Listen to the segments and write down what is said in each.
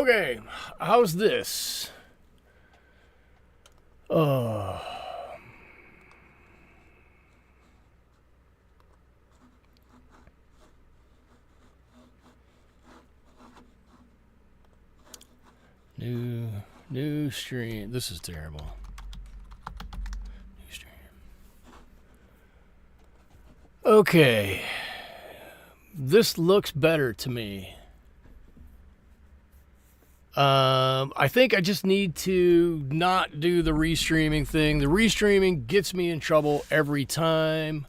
Okay, how's this? Oh. New stream. This is terrible. New stream. Okay. This looks better to me. I think I just need to not do the restreaming thing. The restreaming gets me in trouble every time.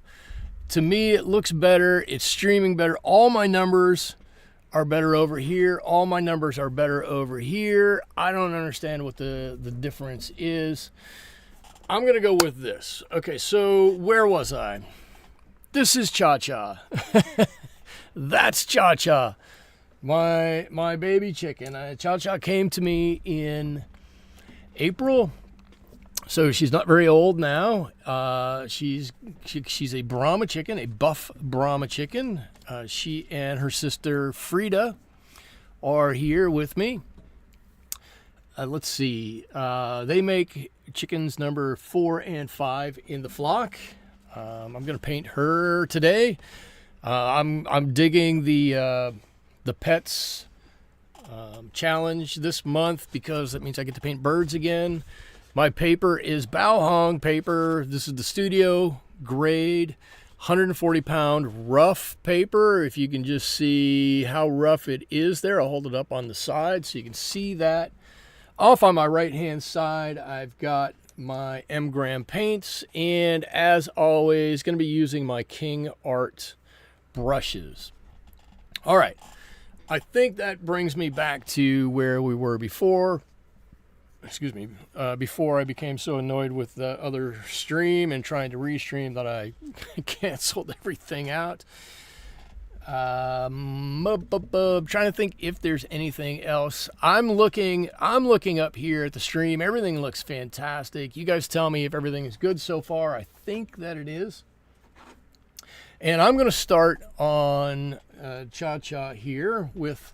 To me, it looks better. It's streaming better. All my numbers are better over here. All my numbers are better over here. I don't understand what the difference is. I'm going to go with this. Okay, so where was I? This is Cha-Cha. That's Cha-Cha. My baby chicken. Cha-Cha came to me in April, so she's not very old now. She's a Brahma chicken, a buff Brahma chicken. She and her sister Frieda are here with me. Let's see. They make chickens number 4 and 5 in the flock. I'm going to paint her today. I'm digging the pets challenge this month because that means I get to paint birds again. My paper is Bao Hong paper. This is the studio grade 140 pound rough paper. If you can just see how rough it is there, I'll hold it up on the side so you can see that. Off on my right hand side, I've got my M Gram paints, and as always, going to be using my King Art brushes. All right. I think that brings me back to where we were before. Excuse me. Before I became so annoyed with the other stream and trying to restream that I canceled everything out. I'm trying to think if there's anything else. I'm looking up here at the stream. Everything looks fantastic. You guys tell me if everything is good so far. I think that it is. And I'm going to start on Cha-Cha here with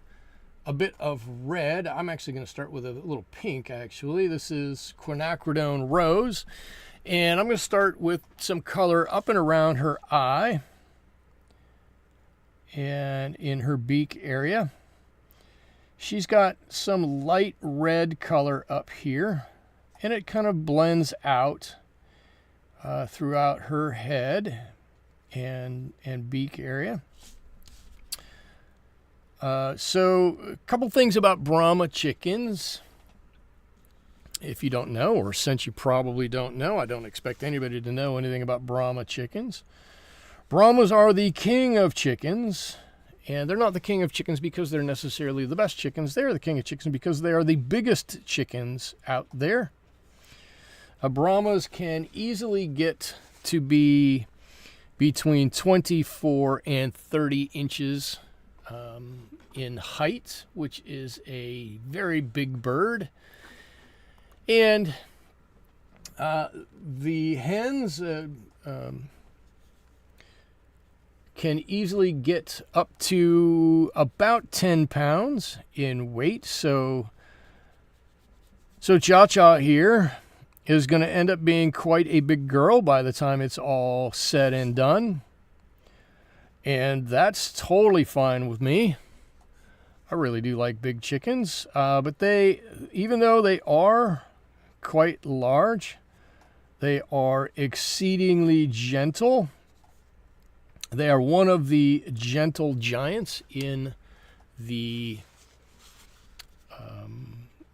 a bit of red. I'm actually going to start with a little pink, actually. This is quinacridone rose. And I'm going to start with some color up and around her eye and in her beak area. She's got some light red color up here, and it kind of blends out throughout her head and beak area. So a couple things about Brahma chickens. If you don't know, or since you probably don't know, I don't expect anybody to know anything about Brahma chickens. Brahmas are the king of chickens, and they're not the king of chickens because they're necessarily the best chickens. They're the king of chickens because they are the biggest chickens out there. Brahmas can easily get to be between 24 and 30 inches in height, which is a very big bird. And the hens can easily get up to about 10 pounds in weight. So Cha-Cha here is going to end up being quite a big girl by the time it's all said and done. And that's totally fine with me. I really do like big chickens. But they, even though they are quite large, they are exceedingly gentle. They are one of the gentle giants in the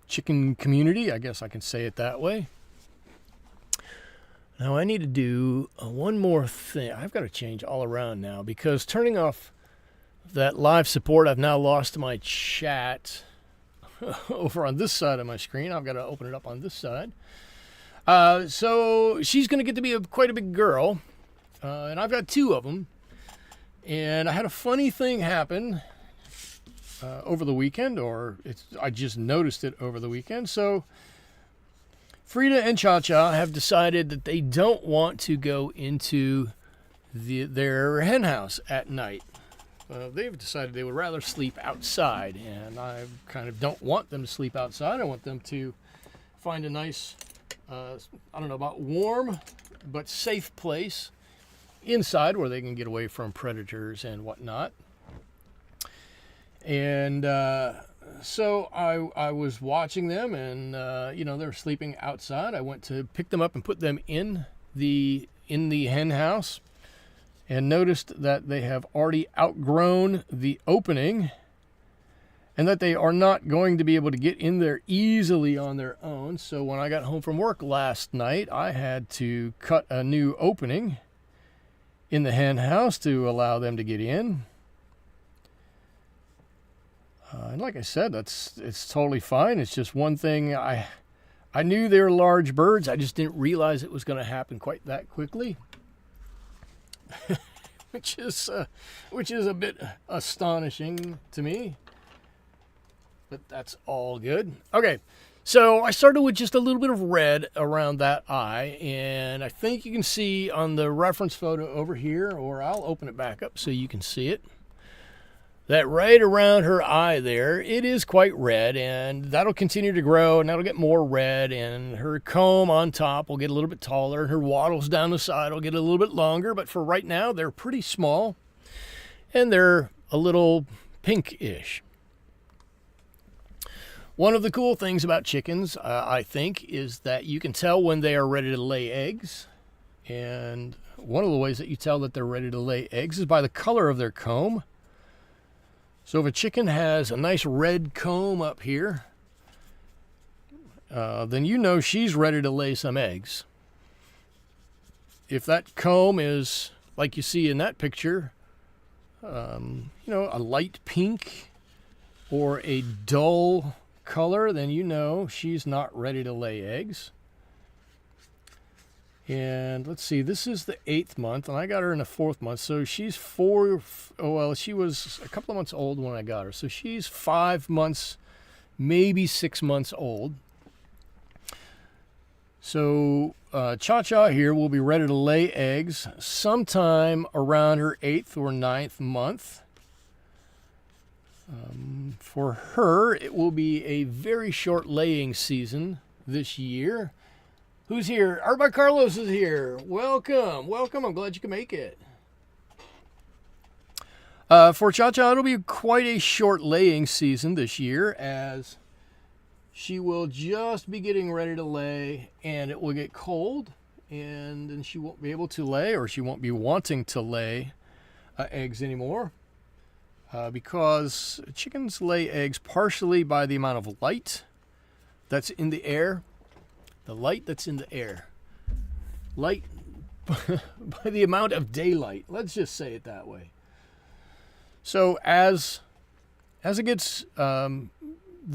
chicken community. I guess I can say it that way. Now I need to do one more thing. I've got to change all around now because turning off that live support, I've now lost my chat over on this side of my screen. I've got to open it up on this side. So she's going to get to be quite a big girl, and I've got 2 of them. And I had a funny thing happen over the weekend, or I just noticed it over the weekend. So Frieda and Cha-Cha have decided that they don't want to go into their hen house at night. they've decided they would rather sleep outside, and I kind of don't want them to sleep outside. I want them to find a nice, I don't know about warm, but safe place inside where they can get away from predators and whatnot. And so I was watching them, and they were sleeping outside. I went to pick them up and put them in the hen house, and noticed that they have already outgrown the opening, and that they are not going to be able to get in there easily on their own. So when I got home from work last night, I had to cut a new opening in the hen house to allow them to get in. And like I said, it's totally fine. It's just one thing. I knew they were large birds. I just didn't realize it was going to happen quite that quickly. which is a bit astonishing to me, but that's all good. Okay, so I started with just a little bit of red around that eye, and I think you can see on the reference photo over here, or I'll open it back up so you can see it, that right around her eye there, it is quite red, and that'll continue to grow, and that'll get more red, and her comb on top will get a little bit taller, and her wattles down the side will get a little bit longer, but for right now, they're pretty small, and they're a little pinkish. One of the cool things about chickens, I think, is that you can tell when they are ready to lay eggs, and one of the ways that you tell that they're ready to lay eggs is by the color of their comb. So if a chicken has a nice red comb up here, then you know she's ready to lay some eggs. If that comb is, like you see in that picture, a light pink or a dull color, then you know she's not ready to lay eggs. And let's see, this is the 8th month, and I got her in the 4th month. So she's she was a couple of months old when I got her. So she's 5 months, maybe 6 months old. So Cha-Cha here will be ready to lay eggs sometime around her 8th or 9th month. For her, it will be a very short laying season this year. Who's here? Arba Carlos is here. Welcome. I'm glad you can make it. For Cha-Cha, it'll be quite a short laying season this year, as she will just be getting ready to lay, and it will get cold, and then she won't be able to lay, or she won't be wanting to lay eggs anymore, because chickens lay eggs partially by the amount of light that's in the air. The light that's in the air. Light by the amount of daylight. Let's just say it that way. So as it gets, the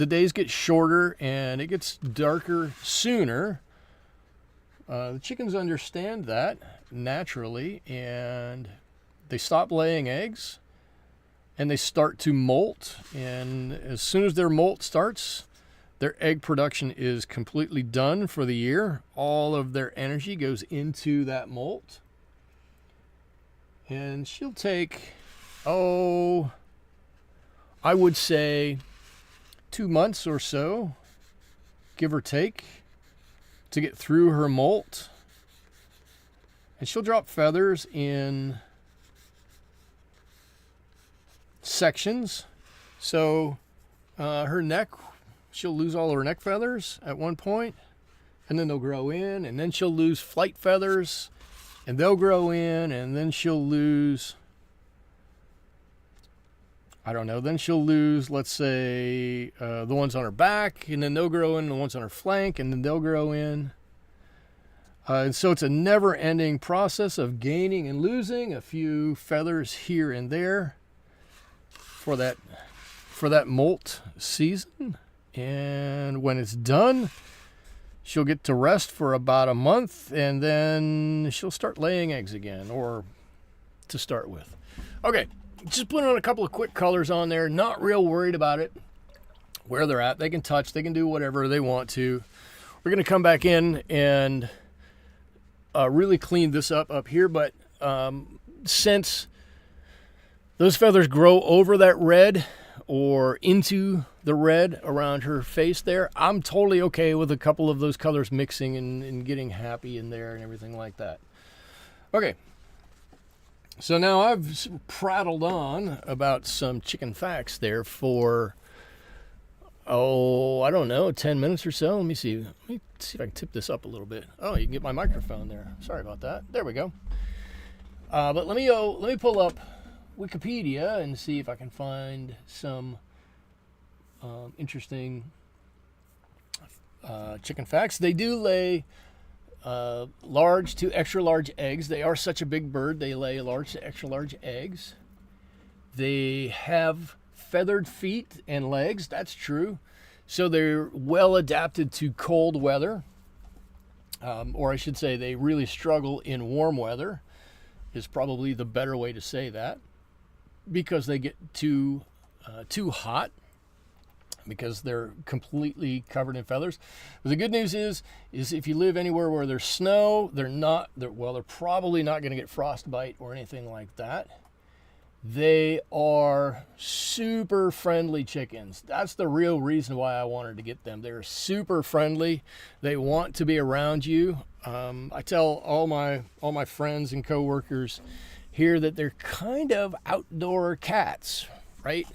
days get shorter and it gets darker sooner, the chickens understand that naturally, and they stop laying eggs and they start to molt. And as soon as their molt starts, their egg production is completely done for the year. All of their energy goes into that molt. And she'll take, I would say 2 months or so, give or take, to get through her molt. And she'll drop feathers in sections. So her neck, she'll lose all her neck feathers at one point, and then they'll grow in, and then she'll lose flight feathers, and they'll grow in, and then she'll lose, then she'll lose, let's say, the ones on her back, and then they'll grow in, the ones on her flank, and then they'll grow in. And so it's a never-ending process of gaining and losing a few feathers here and there for that molt season. And when it's done, she'll get to rest for about a month, and then she'll start laying eggs again, or to start with. Okay, just putting on a couple of quick colors on there. Not real worried about it, where they're at. They can touch, they can do whatever they want to. We're going to come back in and really clean this up here, but since Those feathers grow over that red or into the red around her face there. I'm totally okay with a couple of those colors mixing and getting happy in there and everything like that. Okay, so now I've prattled on about some chicken facts there for, I don't know, 10 minutes or so. Let me see if I can tip this up a little bit. Oh, you can get my microphone there. Sorry about that. There we go. But let me pull up Wikipedia and see if I can find some interesting chicken facts. They do lay large to extra large eggs. They are such a big bird, they lay large to extra large eggs. They have feathered feet and legs, that's true. So they're well adapted to cold weather. Or I should say they really struggle in warm weather is probably the better way to say that, because they get too hot because they're completely covered in feathers. But the good news is if you live anywhere where there's snow, they're probably not going to get frostbite or anything like that. They are super friendly chickens. That's the real reason why I wanted to get them. They're super friendly. They want to be around you. I tell all my friends and coworkers here that they're kind of outdoor cats, right?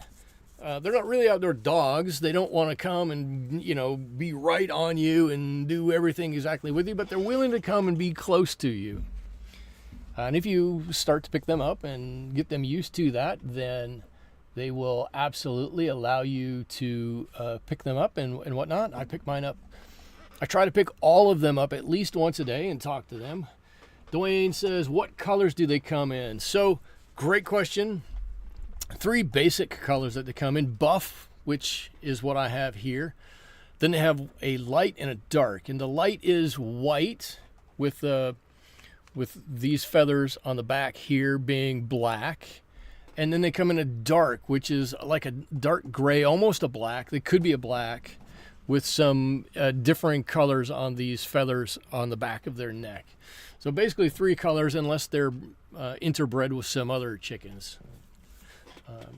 They're not really outdoor dogs. They don't want to come and, be right on you and do everything exactly with you, but they're willing to come and be close to you. And if you start to pick them up and get them used to that, then they will absolutely allow you to pick them up and whatnot. I pick mine up. I try to pick all of them up at least once a day and talk to them. Dwayne says, what colors do they come in? So, great question. 3 basic colors that they come in. Buff, which is what I have here. Then they have a light and a dark. And the light is white with these feathers on the back here being black. And then they come in a dark, which is like a dark gray, almost a black. They could be a black with some differing colors on these feathers on the back of their neck. So basically 3 colors, unless they're interbred with some other chickens.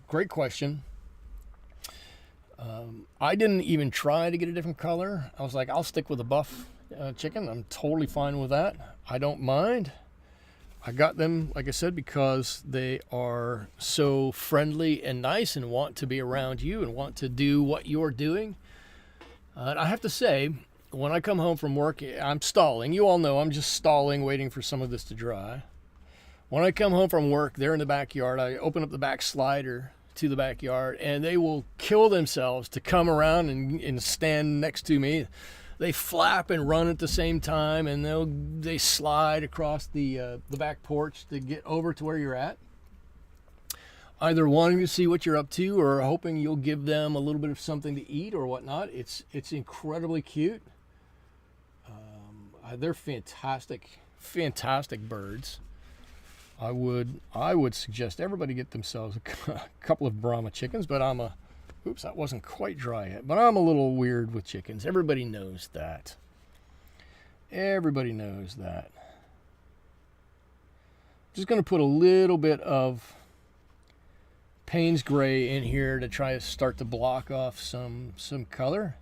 Great question. I didn't even try to get a different color. I was like, I'll stick with a buff chicken. I'm totally fine with that. I don't mind. I got them, like I said, because they are so friendly and nice and want to be around you and want to do what you're doing. And I have to say, when I come home from work, I'm stalling. You all know I'm just stalling, waiting for some of this to dry. When I come home from work, they're in the backyard. I open up the back slider to the backyard, and they will kill themselves to come around and stand next to me. They flap and run at the same time, and they slide across the back porch to get over to where you're at, either wanting to see what you're up to or hoping you'll give them a little bit of something to eat or whatnot. It's incredibly cute. They're fantastic birds. I would suggest everybody get themselves a couple of Brahma chickens, but oops, that wasn't quite dry yet. But I'm a little weird with chickens. Everybody knows that. Everybody knows that. Just going to put a little bit of Payne's Gray in here to try to start to block off some color.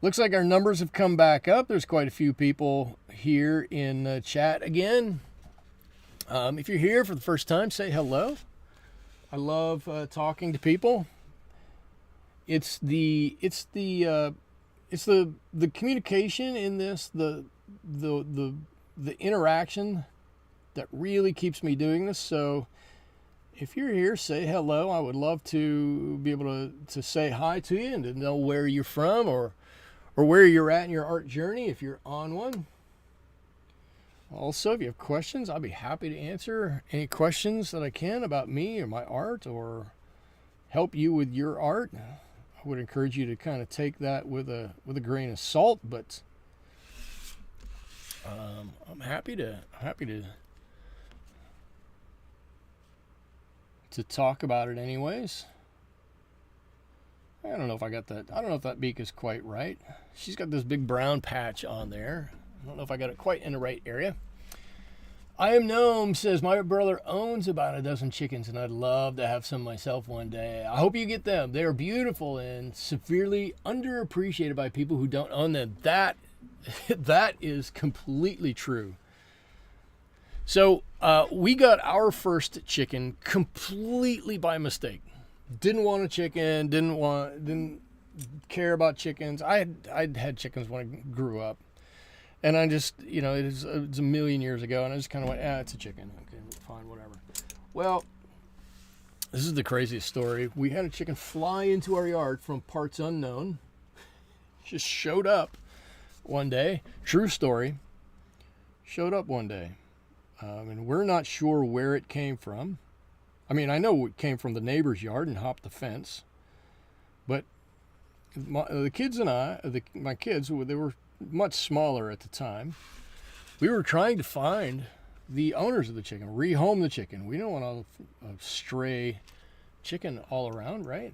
Looks like our numbers have come back up. There's quite a few people here in the chat again. If you're here for the first time, say hello. I love talking to people. It's the communication in this, the interaction that really keeps me doing this. So if you're here, say hello. I would love to be able to say hi to you and to know where you're from or where you're at in your art journey if you're on one. Also, if you have questions, I'll be happy to answer any questions that I can about me or my art or help you with your art. I would encourage you to kind of take that with a grain of salt, but I'm happy to talk about it anyways. I don't know if I got that. I don't know if that beak is quite right. She's got this big brown patch on there. I don't know if I got it quite in the right area. I am Gnome says, my brother owns about a dozen chickens and I'd love to have some myself one day. I hope you get them. They are beautiful and severely underappreciated by people who don't own them. That is completely true. So we got our first chicken completely by mistake. Didn't want a chicken. Didn't care about chickens. I'd had chickens when I grew up, and I just it's a million years ago, and I just kind of went, it's a chicken. Okay, fine, whatever. Well, this is the craziest story. We had a chicken fly into our yard from parts unknown. Just showed up one day. True story. Showed up one day. And we're not sure where it came from. I mean, I know it came from the neighbor's yard and hopped the fence. But the kids and my kids, they were much smaller at the time. We were trying to find the owners of the chicken, rehome the chicken. We don't want a stray chicken all around, right?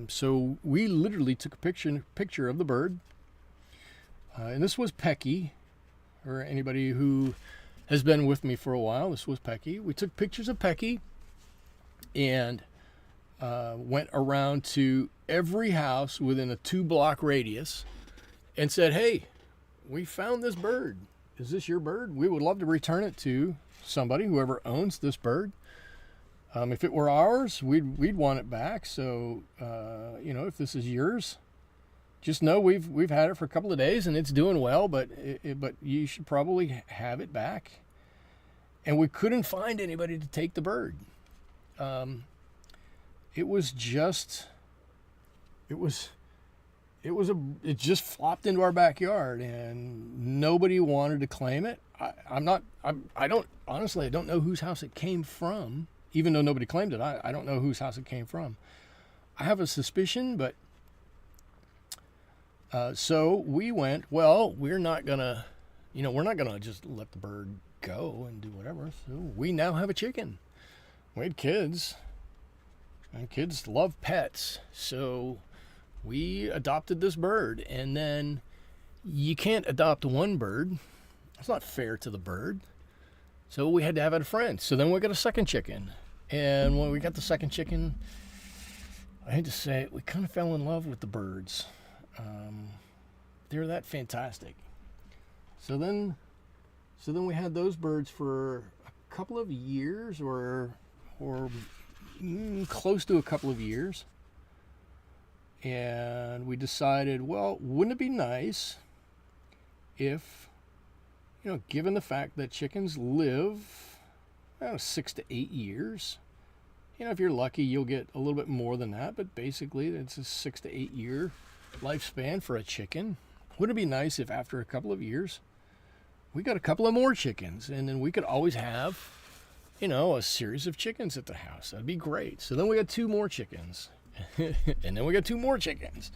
So we literally took a picture of the bird. And this was Pecky, or anybody who has been with me for a while. This was Pecky. We took pictures of Pecky and went around to every house within a 2-block radius and said, hey, we found this bird. Is this your bird? We would love to return it to somebody, whoever owns this bird. If it were ours, we'd want it back. So, if this is yours, just know we've had it for a couple of days and it's doing well, but you should probably have it back. And we couldn't find anybody to take the bird. It just flopped into our backyard and nobody wanted to claim it. I don't know whose house it came from, even though nobody claimed it. I don't know whose house it came from. I have a suspicion, but so we went, well, we're not gonna just let the bird go and do whatever. So we now have a chicken. We had kids, and kids love pets. So we adopted this bird, and then you can't adopt one bird. It's not fair to the bird. So we had to have it a friend. So then we got a second chicken. And when we got the second chicken, I hate to say it, we kind of fell in love with the birds. They're that fantastic. So then we had those birds for a couple of years, or close to a couple of years. And we decided, well, wouldn't it be nice if, given the fact that chickens live 6 to 8 years, if you're lucky, you'll get a little bit more than that, but basically it's a 6 to 8 year lifespan for a chicken. Wouldn't it be nice if after a couple of years we got a couple of more chickens, and then we could always have, a series of chickens at the house? That'd be great. So then we got 2 more chickens. And then we got 2 more chickens.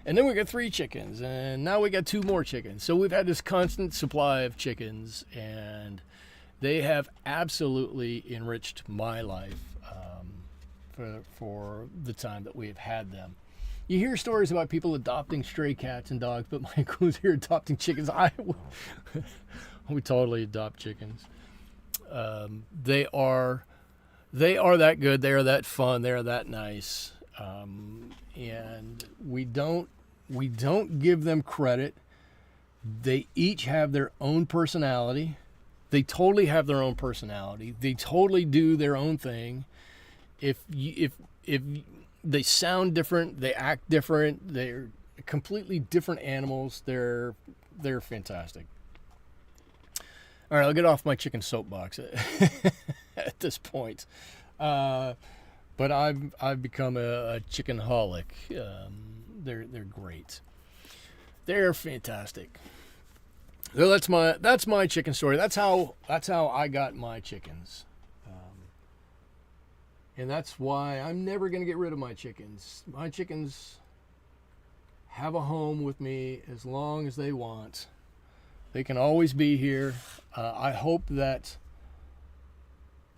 And then we got 3 chickens. And now we got 2 more chickens. So we've had this constant supply of chickens, and they have absolutely enriched my life for the time that we've had them. You hear stories about people adopting stray cats and dogs, but Mike was here adopting chickens. We totally adopt chickens. They are that good. They are that fun. They are that nice. And we don't give them credit. They each have their own personality. They totally have their own personality. They totally do their own thing. If they sound different, they act different. They're completely different animals. They're fantastic. All right, I'll get off my chicken soapbox at this point. But I've become a chicken-holic. They're great. They're fantastic. So that's my chicken story. That's how I got my chickens. And that's why I'm never going to get rid of my chickens. My chickens have a home with me as long as they want. They can always be here. I hope that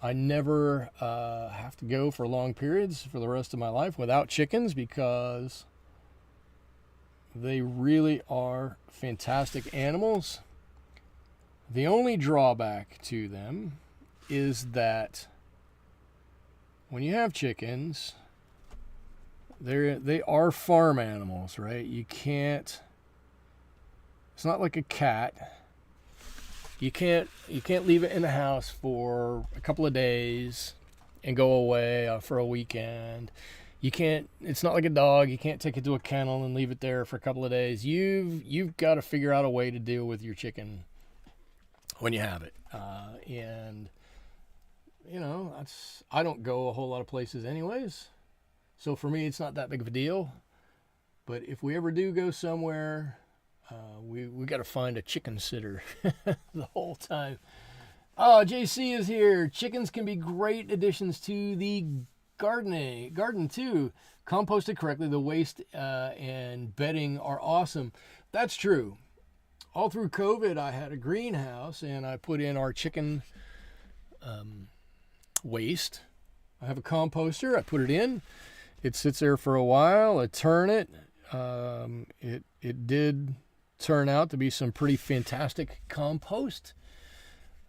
I never have to go for long periods for the rest of my life without chickens, because they really are fantastic animals. The only drawback to them is that when you have chickens, they are farm animals, right? You can't. It's not like a cat. You can't leave it in the house for a couple of days and go away for a weekend. You can't. It's not like a dog. You can't take it to a kennel and leave it there for a couple of days. You've got to figure out a way to deal with your chicken when you have it. And you know, I don't go a whole lot of places anyways. So for me, it's not that big of a deal. But if we ever do go somewhere, we got to find a chicken sitter the whole time. Oh, JC is here. Chickens can be great additions to the garden too. Composted correctly, the waste and bedding are awesome. That's true. All through COVID, I had a greenhouse and I put in our chicken waste. I have a composter. I put it in. It sits there for a while. I turn it. It did turn out to be some pretty fantastic compost.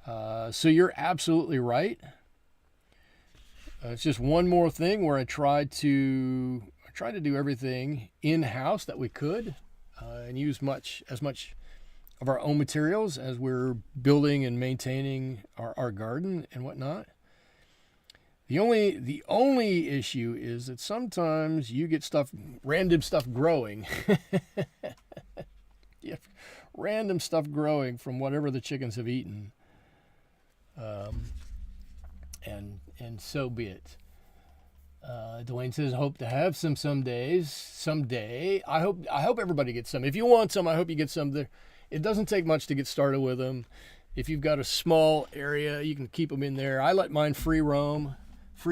So you're absolutely right. It's just one more thing where I tried to do everything in-house that we could, and use as much of our own materials as we're building and maintaining our garden and whatnot. The only issue is that sometimes you get random stuff growing. Yeah, random stuff growing from whatever the chickens have eaten. And so be it. Dwayne says, hope to have some someday. I hope everybody gets some. If you want some, I hope you get some. There, it doesn't take much to get started with them. If you've got a small area, you can keep them in there. I let mine free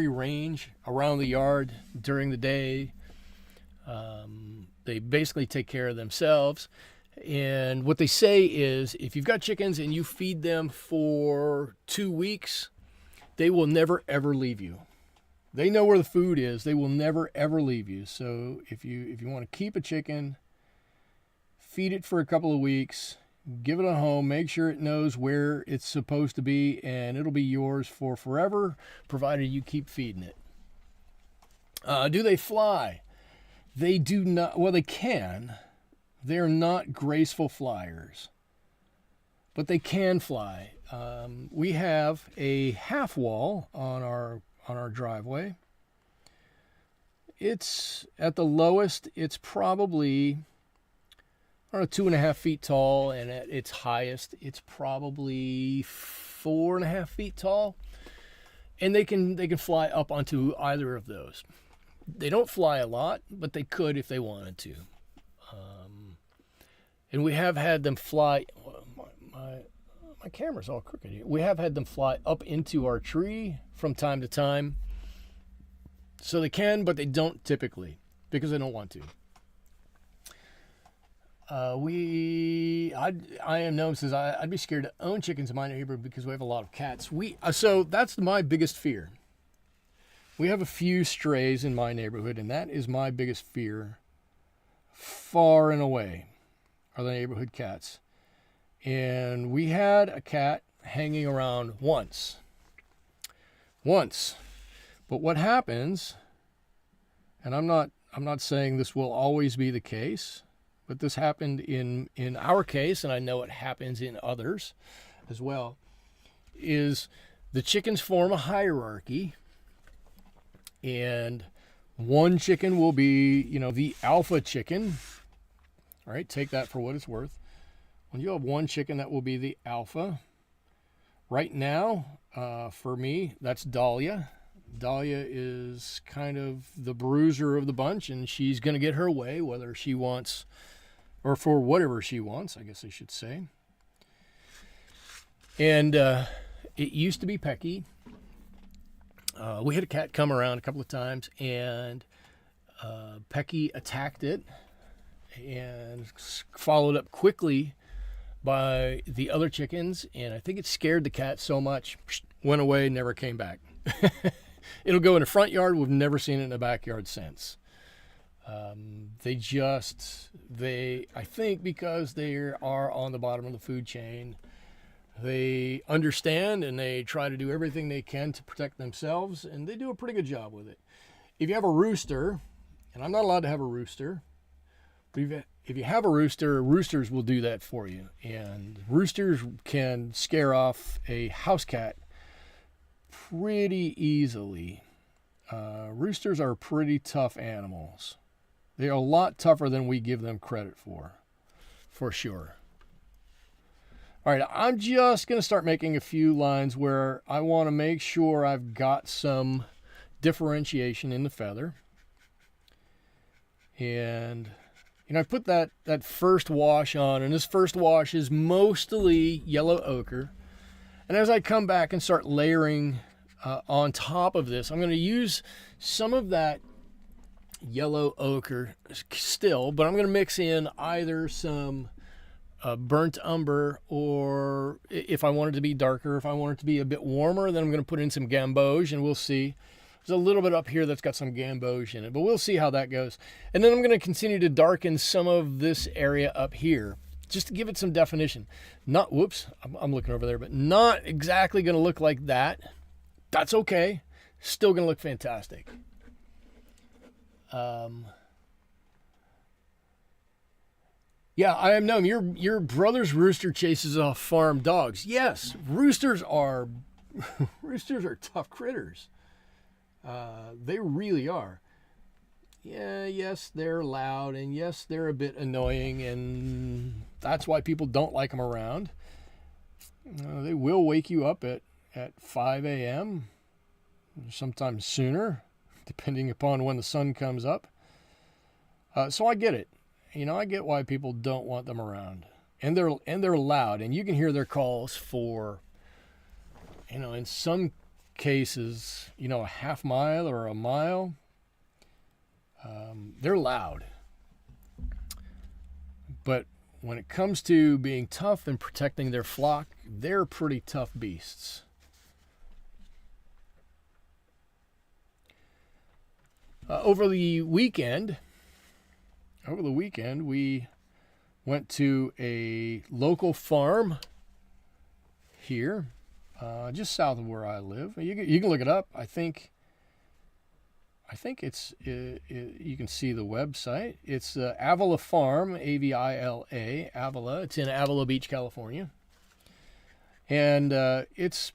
range around the yard during the day. They basically take care of themselves. And what they say is if you've got chickens and you feed them for 2 weeks, they will never, ever leave you. They know where the food is. They will never, ever leave you. So if you want to keep a chicken, feed it for a couple of weeks, give it a home, make sure it knows where it's supposed to be, and it'll be yours for forever, provided you keep feeding it. Do they fly? They do not. Well, they can. They're not graceful flyers, but they can fly. We have a half wall on our driveway. It's at the lowest. It's probably, I don't know, 2.5 feet tall, and at its highest, it's probably 4.5 feet tall. And they can fly up onto either of those. They don't fly a lot, but they could if they wanted to. And we have had them fly. My camera's all crooked here. We have had them fly up into our tree from time to time. So they can, but they don't typically because they don't want to. I am known says I'd be scared to own chickens in my neighborhood because we have a lot of cats. So that's my biggest fear. We have a few strays in my neighborhood, and that is my biggest fear, far and away, are the neighborhood cats. And we had a cat hanging around once. But what happens, and I'm not saying this will always be the case, but this happened in our case, and I know it happens in others as well, is the chickens form a hierarchy, and one chicken will be, the alpha chicken. All right, take that for what it's worth. When you have one chicken, that will be the alpha. Right now, for me, that's Dahlia. Dahlia is kind of the bruiser of the bunch, and she's going to get her way, whether she wants, or for whatever she wants, I guess I should say. And it used to be Pecky. We had a cat come around a couple of times, and Pecky attacked it and followed up quickly by the other chickens, and I think it scared the cat so much, went away, never came back. It'll go in the front yard. We've never seen it in the backyard since. I think because they are on the bottom of the food chain, They understand and they try to do everything they can to protect themselves, and they do a pretty good job with it. If you have a rooster, and I'm not allowed to have a rooster, but if you have a rooster, roosters will do that for you. And roosters can scare off a house cat pretty easily. Roosters are pretty tough animals. They are a lot tougher than we give them credit for sure. All right, I'm just going to start making a few lines where I want to make sure I've got some differentiation in the feather. And, I put that first wash on, and this first wash is mostly yellow ochre. And as I come back and start layering on top of this, I'm going to use some of that yellow ochre still, but I'm going to mix in either some burnt umber, or if I want it to be darker, if I want it to be a bit warmer, then I'm going to put in some gamboge, and we'll see. There's a little bit up here that's got some gamboge in it, but we'll see how that goes. And then I'm going to continue to darken some of this area up here, just to give it some definition. Not, whoops, I'm looking over there, but not exactly going to look like that. That's okay. Still going to look fantastic. Yeah, I am known. Your brother's rooster chases off farm dogs. Yes, roosters are tough critters. They really are. Yeah, yes, they're loud, and yes, they're a bit annoying, and that's why people don't like them around. They will wake you up at 5 a.m., sometimes sooner, depending upon when the sun comes up. So I get it. I get why people don't want them around. And they're loud, and you can hear their calls for, in some cases, a half mile or a mile. They're loud. But when it comes to being tough and protecting their flock, they're pretty tough beasts. Over the weekend, we went to a local farm here, just south of where I live. You can look it up. I think it's you can see the website. It's Avila Farm, A-V-I-L-A, Avila. It's in Avila Beach, California, and it's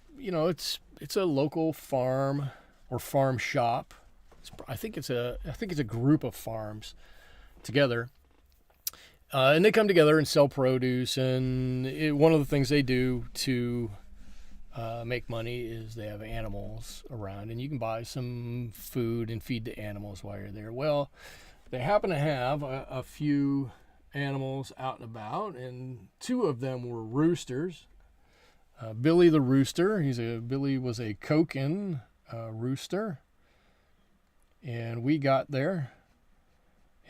a local farm or farm shop. I think it's a group of farms together, and they come together and sell produce. And one of the things they do to make money is they have animals around, and you can buy some food and feed the animals while you're there. Well, they happen to have a few animals out and about, and two of them were roosters. Billy the rooster, Billy was a Koken rooster, and we got there.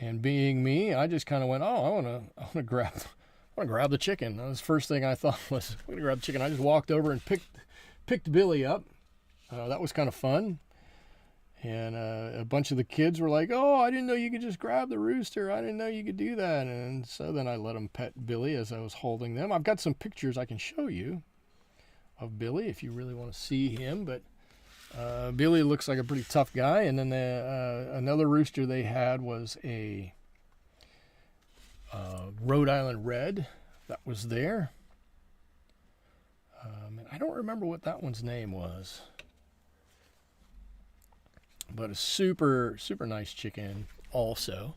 And being me, I just kind of went, I want to grab the chicken. That was the first thing I thought was, I'm going to grab the chicken. I just walked over and picked Billy up. That was kind of fun. And a bunch of the kids were like, oh, I didn't know you could just grab the rooster. I didn't know you could do that. And so then I let them pet Billy as I was holding them. I've got some pictures I can show you of Billy if you really want to see him. But Billy looks like a pretty tough guy. And then another rooster they had was a Rhode Island Red that was there. I don't remember what that one's name was, but a super, super nice chicken also.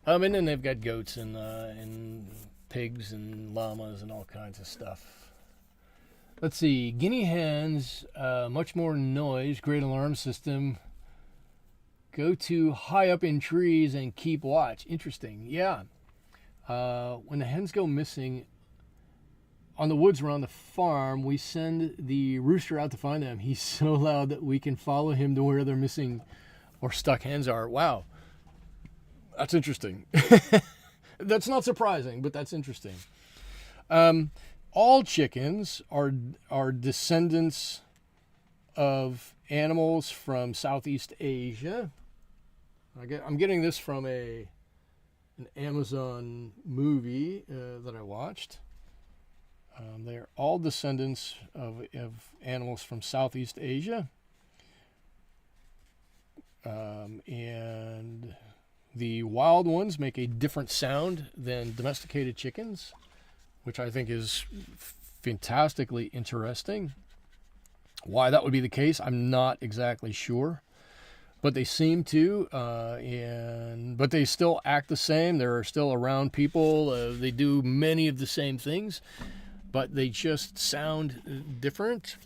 And then they've got goats and pigs and llamas and all kinds of stuff. Let's see, guinea hens, much more noise, great alarm system. Go to high up in trees and keep watch. Interesting, yeah. When the hens go missing on the woods around the farm, we send the rooster out to find them. He's so loud that we can follow him to where their missing or stuck hens are. Wow, that's interesting. That's not surprising, but that's interesting. All chickens are descendants of animals from Southeast Asia. I'm getting this from an Amazon movie that I watched. They're all descendants of animals from Southeast Asia. And the wild ones make a different sound than domesticated chickens, which I think is fantastically interesting. Why that would be the case, I'm not exactly sure. But they seem to, but they still act the same. They're still around people. They do many of the same things, but they just sound different.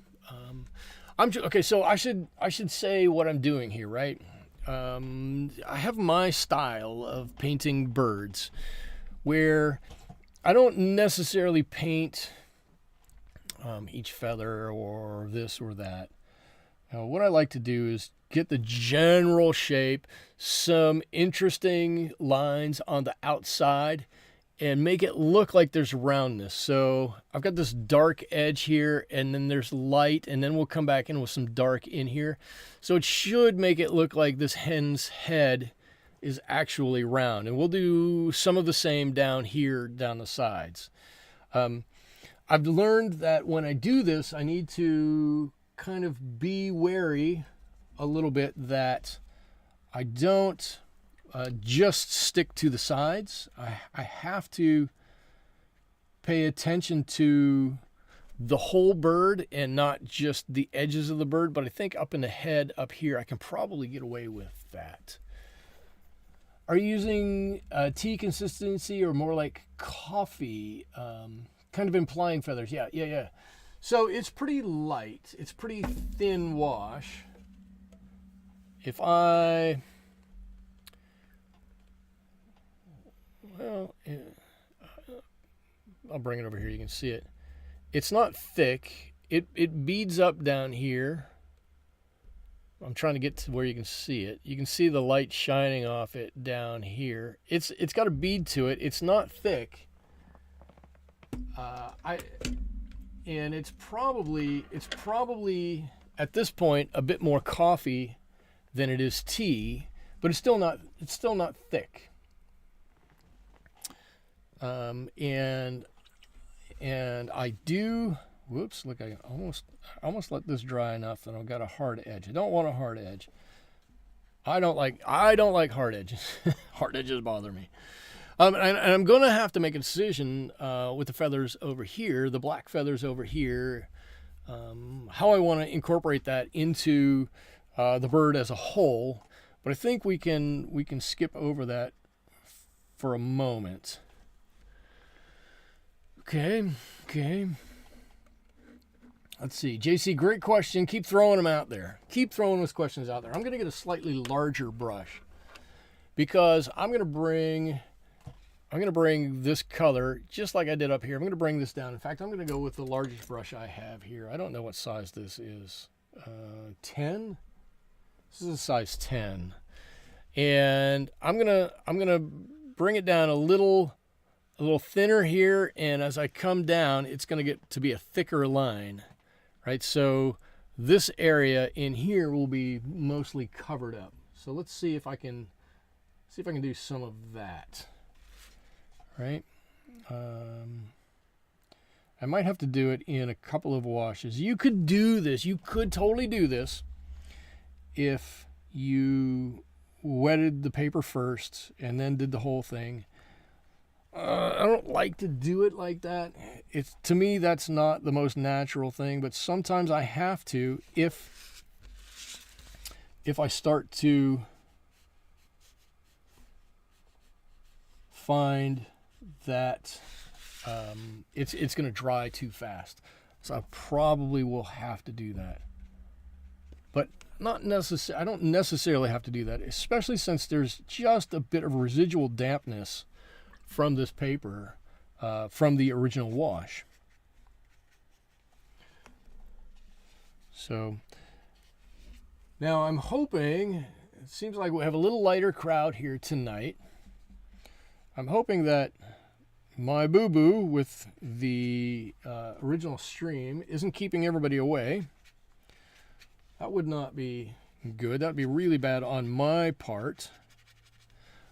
Okay. So I should say what I'm doing here, right? I have my style of painting birds, where I don't necessarily paint each feather or this or that. What I like to do is get the general shape, some interesting lines on the outside, and make it look like there's roundness. So I've got this dark edge here, and then there's light, and then we'll come back in with some dark in here. So it should make it look like this hen's head is actually round. And we'll do some of the same down here, down the sides. I've learned that when I do this, I need to kind of be wary a little bit that I don't just stick to the sides. I have to pay attention to the whole bird and not just the edges of the bird. But I think up in the head up here, I can probably get away with that. Are you using tea consistency or more like coffee? Kind of implying feathers. Yeah. So it's pretty light. It's pretty thin wash. If I'll bring it over here. You can see it. It's not thick. It beads up down here. I'm trying to get to where you can see it. You can see the light shining off it down here. It's got a bead to it. It's not thick. And it's probably at this point a bit more coffee than it is tea, but it's still not thick. And I do. Whoops! Look, I almost let this dry enough that I've got a hard edge. I don't want a hard edge. I don't like hard edges. Hard edges bother me. And I'm going to have to make a decision with the feathers over here, the black feathers over here, how I want to incorporate that into the bird as a whole. But I think we can skip over that for a moment. Okay. Let's see. JC, great question. Keep throwing them out there. Keep throwing those questions out there. I'm going to get a slightly larger brush because I'm going to bring this color just like I did up here. I'm going to bring this down. In fact, I'm going to go with the largest brush I have here. I don't know what size this is. 10? This is a size 10. And I'm going to bring it down a little thinner here, and as I come down, it's going to get to be a thicker line. Right? So this area in here will be mostly covered up. So let's see if I can do some of that. Right? I might have to do it in a couple of washes. You could do this. You could totally do this if you wetted the paper first and then did the whole thing. I don't like to do it like that. To me, that's not the most natural thing, but sometimes I have to if I start to find that it's going to dry too fast. So I probably will have to do that. But not necessarily. I don't necessarily have to do that, especially since there's just a bit of residual dampness from this paper, from the original wash. So now I'm hoping, it seems like we have a little lighter crowd here tonight. I'm hoping that my boo-boo with the original stream isn't keeping everybody away. That would not be good. That would be really bad on my part.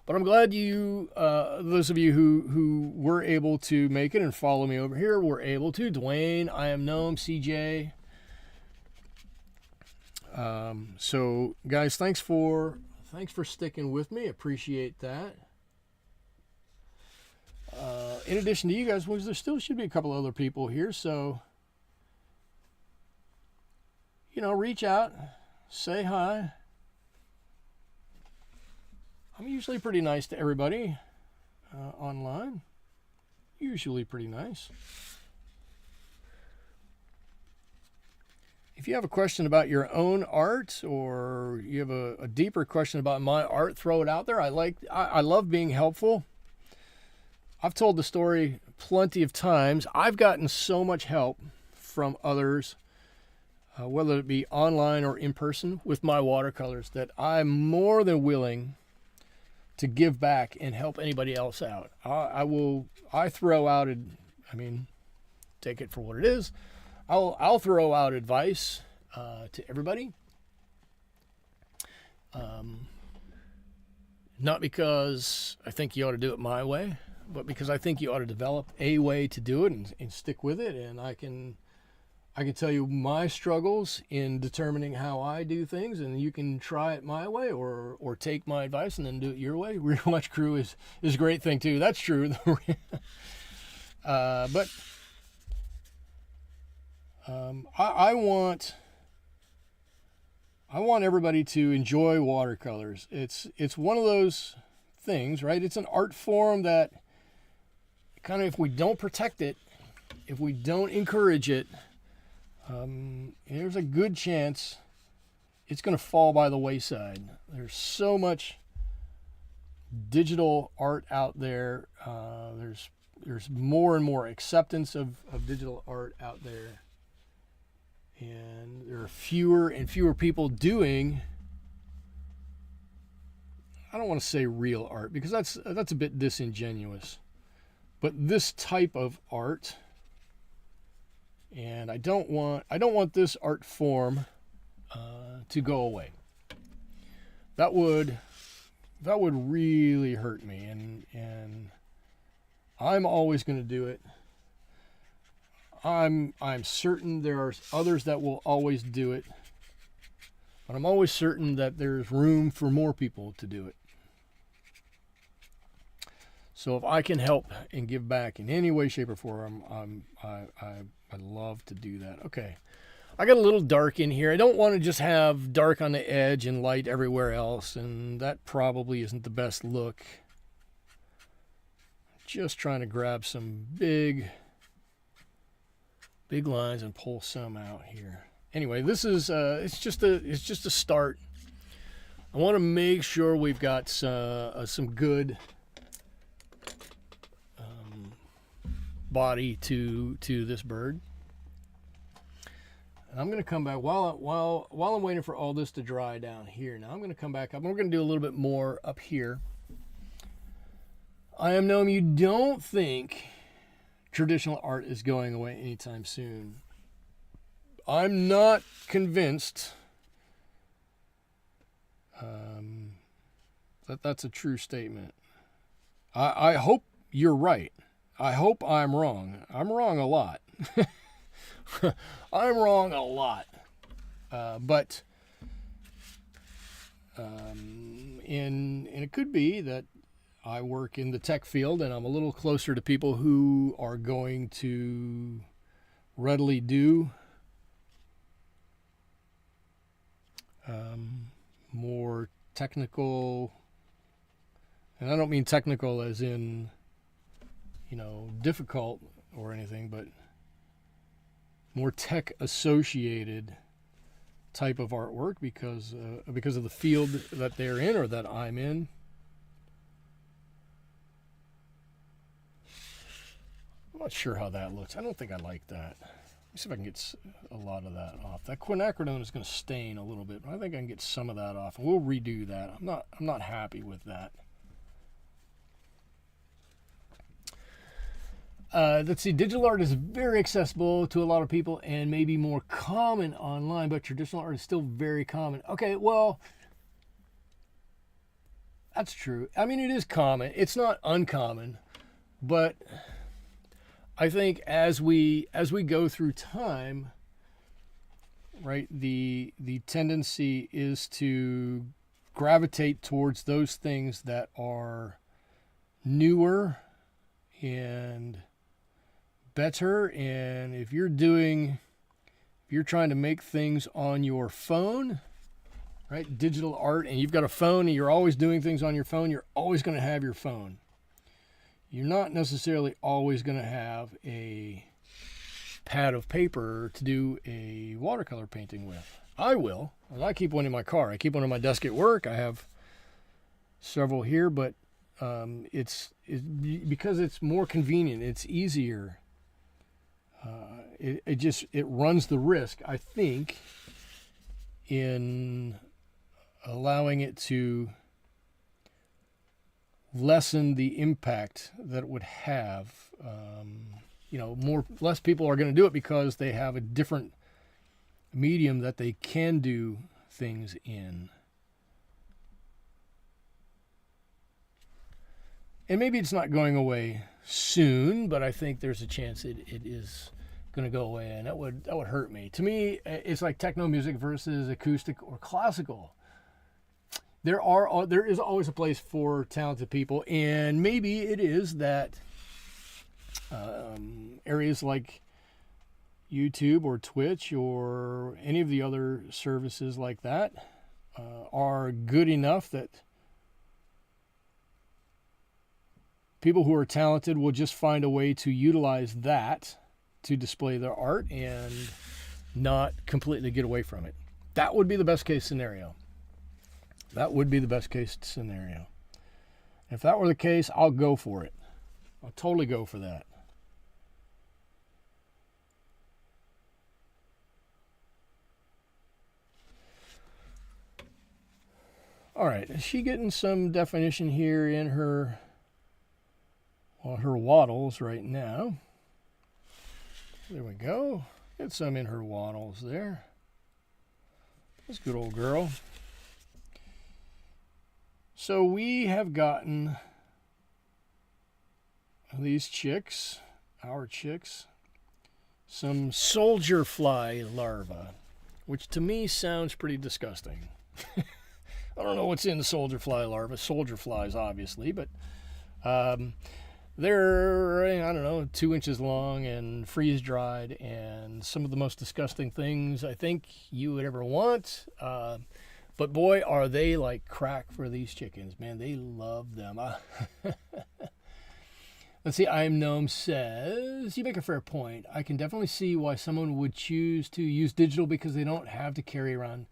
But I'm glad you, those of you who were able to make it and follow me over here, were able to. Dwayne, I am Gnome, CJ. So guys, thanks for sticking with me. Appreciate that. In addition to you guys, there still should be a couple other people here. So, reach out, say hi. I'm usually pretty nice to everybody online. Usually pretty nice. If you have a question about your own art, or you have a deeper question about my art, throw it out there. I love being helpful. I've told the story plenty of times. I've gotten so much help from others, whether it be online or in person, with my watercolors, that I'm more than willing to give back and help anybody else out. I throw out, take it for what it is. I'll throw out advice to everybody. Not because I think you ought to do it my way, but because I think you ought to develop a way to do it and stick with it. And I can tell you my struggles in determining how I do things, and you can try it my way or take my advice and then do it your way. Real Watch Crew is a great thing too. That's true. But I want everybody to enjoy watercolors. It's one of those things, right? It's an art form that kind of, if we don't protect it, if we don't encourage it, there's a good chance it's going to fall by the wayside. There's so much digital art out there. There's more and more acceptance of digital art out there. And there are fewer and fewer people doing, I don't want to say real art, because that's a bit disingenuous, but this type of art. And I don't want this art form to go away. That would really hurt me, and I'm always going to do it. I'm certain there are others that will always do it, but I'm always certain that there's room for more people to do it. So if I can help and give back in any way, shape, or form, I'd love to do that. Okay, I got a little dark in here. I don't want to just have dark on the edge and light everywhere else, and that probably isn't the best look. Just trying to grab some big lines and pull some out here. Anyway, this is it's just a start. I want to make sure we've got some good body to this bird. And I'm going to come back while I'm waiting for all this to dry down here. Now I'm going to come back up and we're going to do a little bit more up here. I am Gnome. You don't think traditional art is going away anytime soon? I'm not convinced that that's a true statement. I hope you're right. I hope I'm wrong. I'm wrong a lot. I'm wrong a lot. But and it could be that I work in the tech field and I'm a little closer to people who are going to readily do more technical, and I don't mean technical as in, difficult or anything, but more tech associated type of artwork because of the field that they're in or that I'm in. I'm not sure how that looks. I don't think I like that. Let me see if I can get a lot of that off. That quinacridone is going to stain a little bit, but I think I can get some of that off, and we'll redo that. I'm not happy with that. Let's see. Digital art is very accessible to a lot of people and maybe more common online, but traditional art is still very common. Okay, well, That's true. I mean, it is common. It's not uncommon, but I think as we go through time, right, the tendency is to gravitate towards those things that are newer and better. And if you're trying to make things on your phone, right, digital art, and you've got a phone and you're always doing things on your phone, you're always going to have your phone. You're not necessarily always going to have a pad of paper to do a watercolor painting with. I will. I keep one in my car. I keep one on my desk at work. I have several here, but it's because it's more convenient. It's easier. It runs the risk, I think, in allowing it to lessen the impact that it would have. Less people are going to do it because they have a different medium that they can do things in. And maybe it's not going away soon, but I think there's a chance it is going to go away, and that would hurt me. To me, it's like techno music versus acoustic or classical. There is always a place for talented people, and maybe it is that areas like YouTube or Twitch or any of the other services like that are good enough that people who are talented will just find a way to utilize that to display their art and not completely get away from it. That would be the best case scenario. That would be the best case scenario. If that were the case, I'll go for it. I'll totally go for that. All right, is she getting some definition here in her wattles right now? There we go. Get some in her wattles there. That's a good old girl. So we have gotten these chicks, our chicks, some soldier fly larvae, which to me sounds pretty disgusting. I don't know what's in the soldier fly larvae. Soldier flies, obviously, but they're, I don't know, 2 inches long and freeze-dried, and some of the most disgusting things I think you would ever want. But boy, are they like crack for these chickens. Man, they love them. Let's see, I'm Gnome says, you make a fair point. I can definitely see why someone would choose to use digital because they don't have to carry around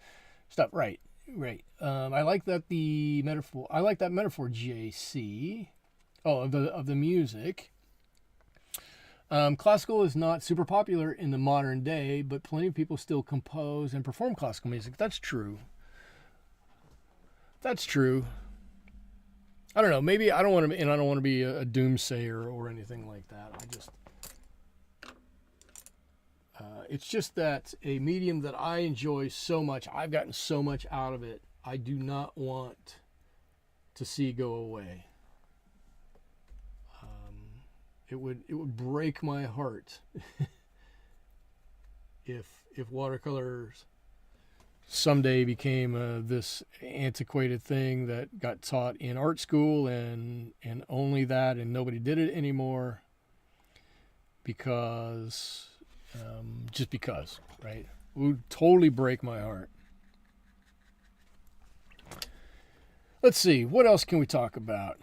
stuff. Right. I like that metaphor, JC. Oh, of the music. Classical is not super popular in the modern day, but plenty of people still compose and perform classical music. That's true. I don't know. Maybe I don't want to be a doomsayer or anything like that. It's just that a medium that I enjoy so much, I've gotten so much out of it, I do not want to see go away. It would break my heart if watercolors someday became this antiquated thing that got taught in art school and only that, and nobody did it anymore because just because, right? It would totally break my heart. Let's see, what else can we talk about?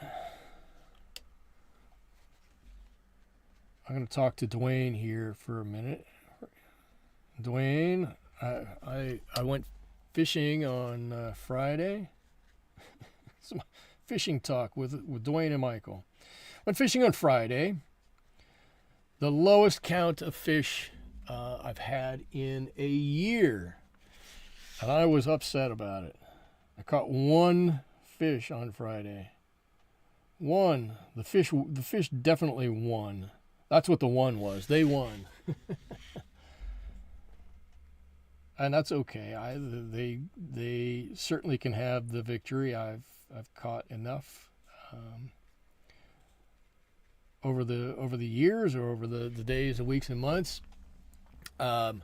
I'm going to talk to Dwayne here for a minute. Dwayne, I went fishing on Friday. Some fishing talk with Dwayne and Michael. Went fishing on Friday. The lowest count of fish I've had in a year. And I was upset about it. I caught one fish on Friday. One. The fish definitely won. That's what the one was. They won. And that's okay. They certainly can have the victory. I've I've caught enough over the years, or over the days and weeks and months. But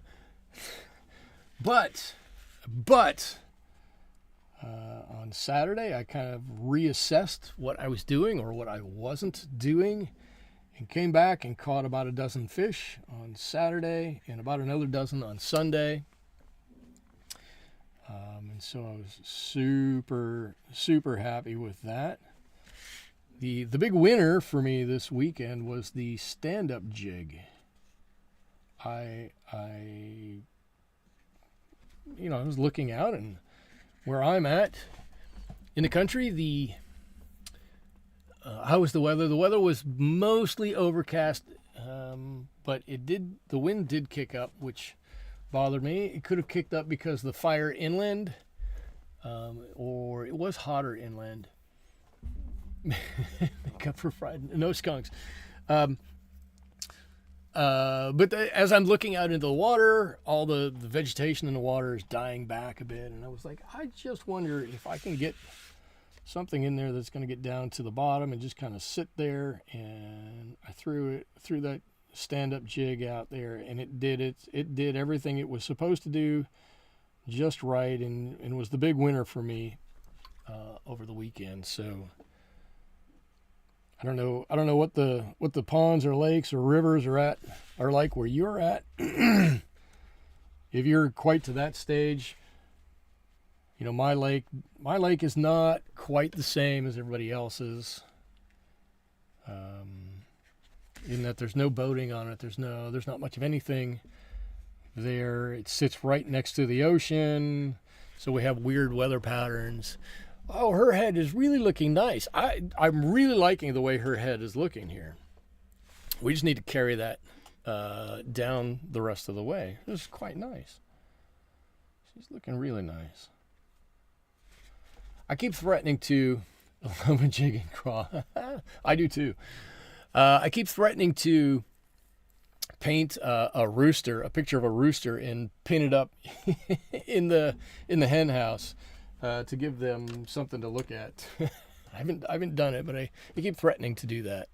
on Saturday, I kind of reassessed what I was doing or what I wasn't doing, and came back and caught about a dozen fish on Saturday and about another dozen on Sunday. And so I was super happy with that. The big winner for me this weekend was the stand-up jig. I was looking out, and where I'm at in the country, how was the weather? The weather was mostly overcast, but the wind did kick up, which bothered me. It could have kicked up because of the fire inland, or it was hotter inland. Make up for Friday. No skunks. But as I'm looking out into the water, all the vegetation in the water is dying back a bit, and I was like, I just wonder if I can get something in there that's going to get down to the bottom and just kind of sit there. And I threw that stand-up jig out there, and it did everything it was supposed to do, just right, and was the big winner for me over the weekend. So I don't know what the ponds or lakes or rivers are like where you're at. If you're quite to that stage, my lake is not quite the same as everybody else's. In that there's no boating on it, there's not much of anything there. It sits right next to the ocean, so we have weird weather patterns. Oh, her head is really looking nice. I'm really liking the way her head is looking here. We just need to carry that down the rest of the way. This is quite nice. She's looking really nice. I keep threatening to love a jig and craw. I do too. I keep threatening to paint a picture of a rooster, and pin it up in the hen house to give them something to look at. I haven't done it, but I keep threatening to do that.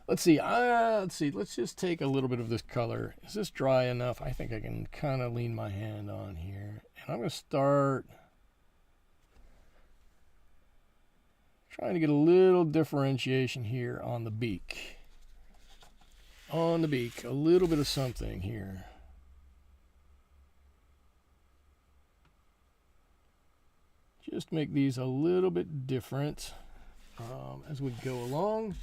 Let's see. Let's just take a little bit of this color. Is this dry enough? I think I can kind of lean my hand on here, and I'm going to start trying to get a little differentiation here on the beak. A little bit of something here. Just make these a little bit different as we go along.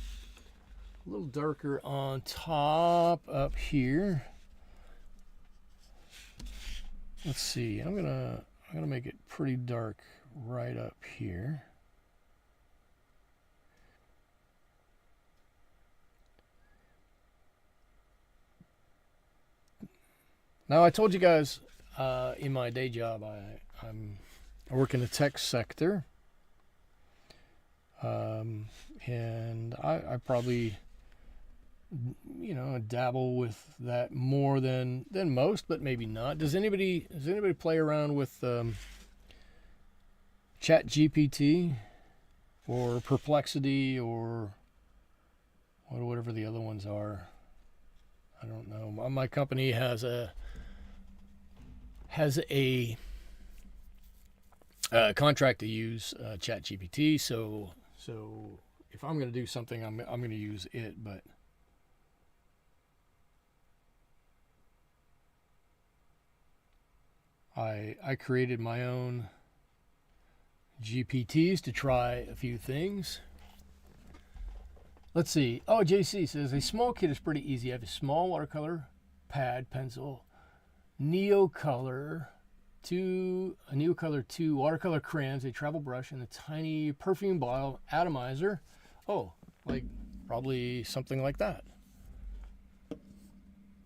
A little darker on top up here. Let's see. I'm gonna make it pretty dark right up here. Now, I told you guys in my day job, I work in the tech sector, and I probably, dabble with that more than most, but maybe not. Does anybody play around with Chat GPT or Perplexity or whatever the other ones are? I don't know. My company has a contract to use ChatGPT, so if I'm going to do something, I'm going to use it. But I created my own GPTs to try a few things. Let's see. Oh, JC says a small kit is pretty easy. I have a small watercolor pad, pencil, Neocolor 2 watercolor crayons, a travel brush, and a tiny perfume bottle atomizer. Oh, like probably something like that.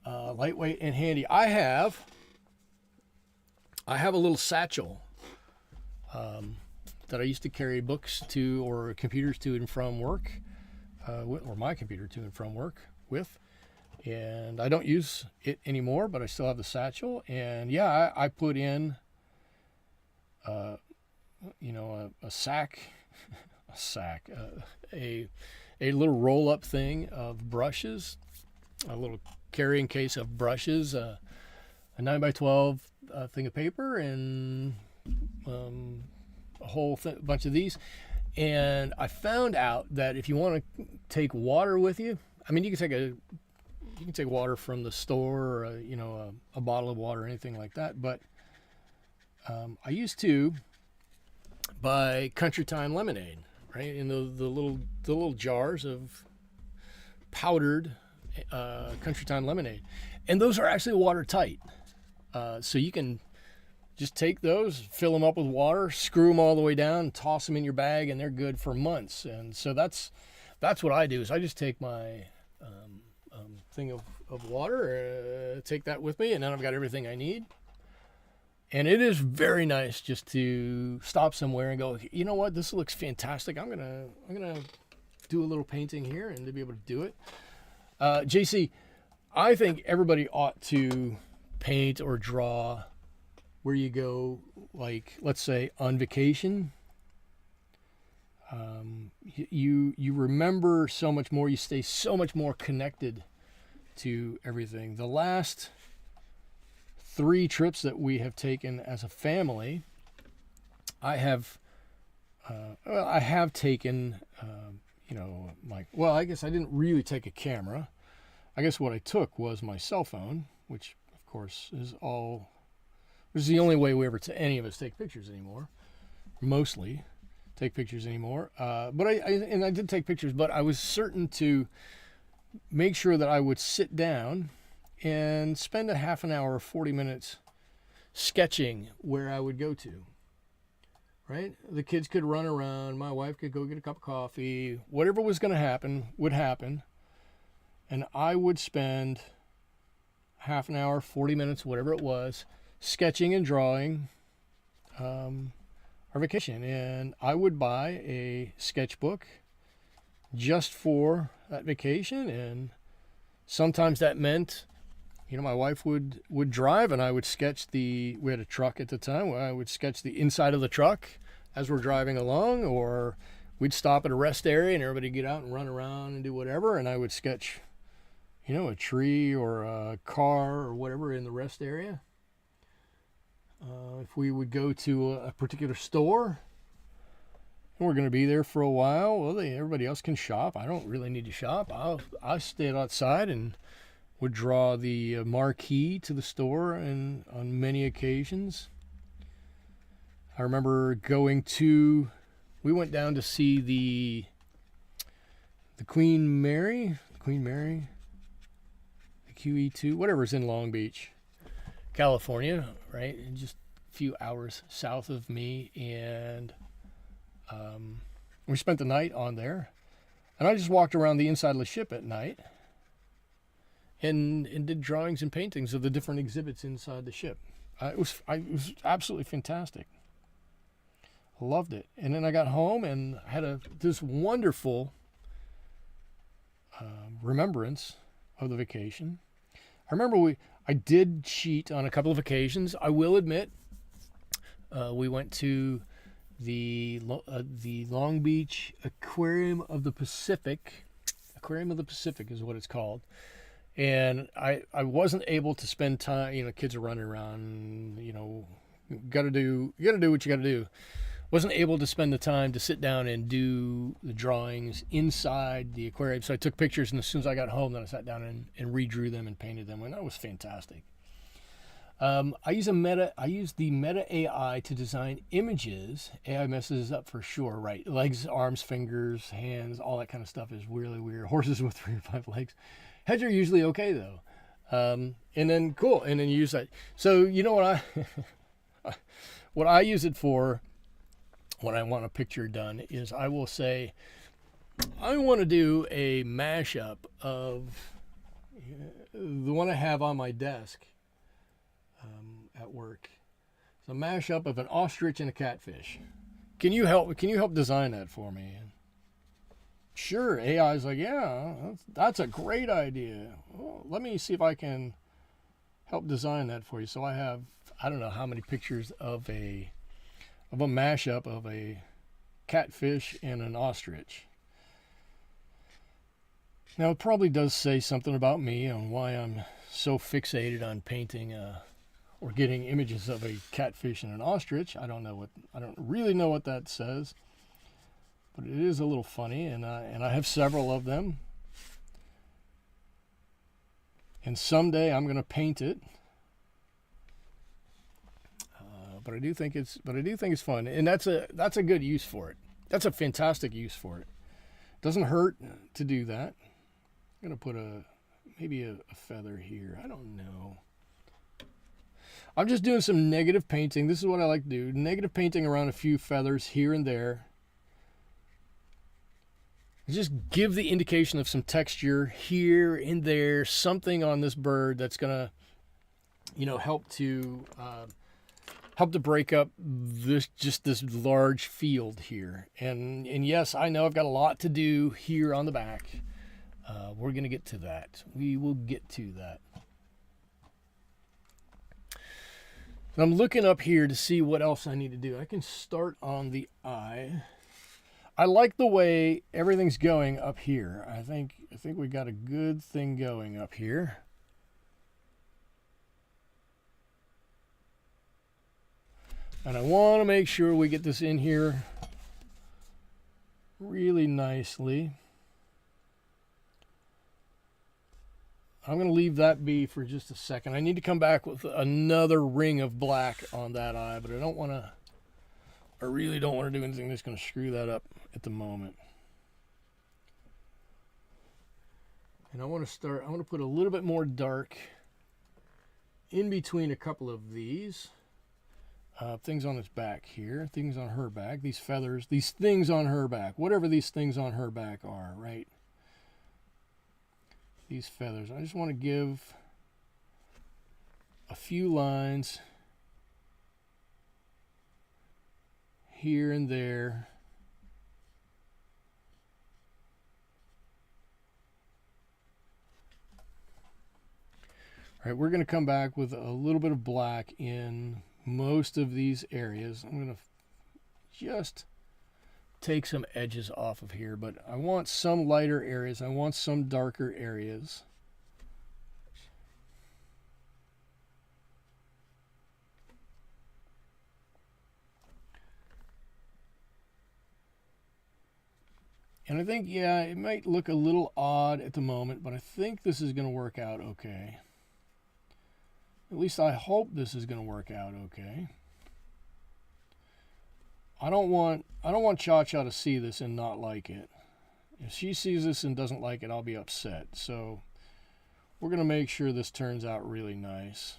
Lightweight and handy. I have a little satchel that I used to carry books to or computers to and from work, or my computer to and from work with. And I don't use it anymore, but I still have the satchel. And yeah, I put in a sack, a sack, a little roll up thing of brushes, a little carrying case of brushes, a 9x12 thing of paper, and a whole bunch of these. And I found out that if you want to take water with you, I mean, you can take water from the store, or a bottle of water or anything like that. But I used to buy Country Time lemonade, right, in the little jars of powdered Country Time lemonade, and those are actually watertight. So you can just take those, fill them up with water, screw them all the way down, toss them in your bag, and they're good for months. And so that's what I do. Is I just take my thing of water, take that with me, and then I've got everything I need. And it is very nice just to stop somewhere and go, you know what, this looks fantastic. I'm gonna do a little painting here, and to be able to do it. JC, I think everybody ought to paint or draw where you go, like, let's say on vacation. You remember so much more, you stay so much more connected to everything. The last 3 trips that we have taken as a family, I have taken, I guess I didn't really take a camera. I guess what I took was my cell phone, which of course is the only way we ever, any of us take pictures anymore, mostly take pictures anymore. But I did take pictures, but I was certain to make sure that I would sit down and spend a half an hour, 40 minutes sketching where I would go to, right? The kids could run around. My wife could go get a cup of coffee. Whatever was going to happen would happen. And I would spend half an hour, 40 minutes, whatever it was, sketching and drawing our vacation. And I would buy a sketchbook just for that vacation. And sometimes that meant, my wife would drive, and I would sketch we had a truck at the time, where I would sketch the inside of the truck as we're driving along, or we'd stop at a rest area and everybody get out and run around and do whatever, and I would sketch, a tree or a car or whatever in the rest area. If we would go to a particular store and we're going to be there for a while, well, everybody else can shop. I don't really need to shop. I stayed outside and would draw the marquee to the store, and on many occasions. I remember we went down to see the Queen Mary, the QE2, whatever's in Long Beach, California, right? And just a few hours south of me, and we spent the night on there. And I just walked around the inside of the ship at night and did drawings and paintings of the different exhibits inside the ship. It was absolutely fantastic. I loved it. And then I got home and had this wonderful remembrance of the vacation. I remember I did cheat on a couple of occasions. I will admit, we went to the Long Beach Aquarium of the Pacific. Aquarium of the Pacific is what it's called. And I wasn't able to spend time, kids are running around, you gotta do what you gotta do. Wasn't able to spend the time to sit down and do the drawings inside the aquarium. So I took pictures, and as soon as I got home, then I sat down and redrew them and painted them, and that was fantastic. I use the Meta AI to design images. AI messes up for sure, right? Legs, arms, fingers, hands, all that kind of stuff is really weird. Horses with 3 or 5 legs. Heads are usually okay though. And then cool. And then you use that. So you know what I use it for when I want a picture done is I will say, I want to do a mashup of the one I have on my desk at work. It's a mashup of an ostrich and a catfish. Can you help design that for me? Sure. AI's like, yeah, that's a great idea. Well, let me see if I can help design that for you. So I have, I don't know how many pictures of a of a mashup of a catfish and an ostrich. Now, it probably does say something about me on why I'm so fixated on painting or getting images of a catfish and an ostrich. I don't really know what that says, but it is a little funny, and I have several of them. And someday I'm going to paint it. But I do think it's fun, and that's a good use for it. That's a fantastic use for it. Doesn't hurt to do that. I'm gonna put maybe a feather here. I don't know. I'm just doing some negative painting. This is what I like to do. Negative painting around a few feathers here and there. Just give the indication of some texture here and there, something on this bird that's gonna, help to break up this large field here. And yes, I know I've got a lot to do here on the back. We're going to get to that. We will get to that. And I'm looking up here to see what else I need to do. I can start on the eye. I like the way everything's going up here. I think we got a good thing going up here. And I want to make sure we get this in here really nicely. I'm going to leave that be for just a second. I need to come back with another ring of black on that eye, but I really don't want to do anything that's going to screw that up at the moment. And I want to put a little bit more dark in between a couple of these. Things on its back here, things on her back, these feathers, these things on her back, whatever these things on her back are, right? These feathers. I just want to give a few lines here and there. All right, we're going to come back with a little bit of black in most of these areas. I'm going to just take some edges off of here, but I want some lighter areas. I want some darker areas. And I think, yeah, it might look a little odd at the moment, but I think this is going to work out okay. At least I hope this is going to work out okay. I don't want Cha-Cha to see this and not like it. If she sees this and doesn't like it, I'll be upset. So we're going to make sure this turns out really nice.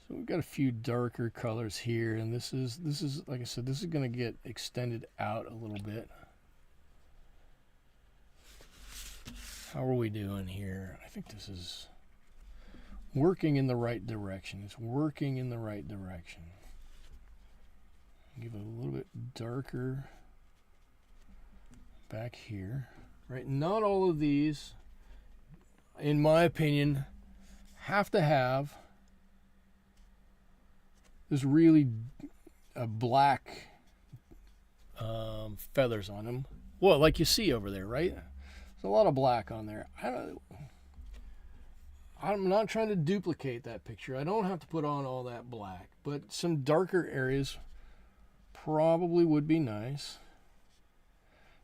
So we've got a few darker colors here, and this is like I said, this is going to get extended out a little bit. How are we doing here? I think this is working in the right direction. It's working in the right direction. Give it a little bit darker back here. Right, not all of these, in my opinion, have to have this really black feathers on them. Well, like you see over there, right? There's a lot of black on there. I'm not trying to duplicate that picture. I don't have to put on all that black, but some darker areas probably would be nice.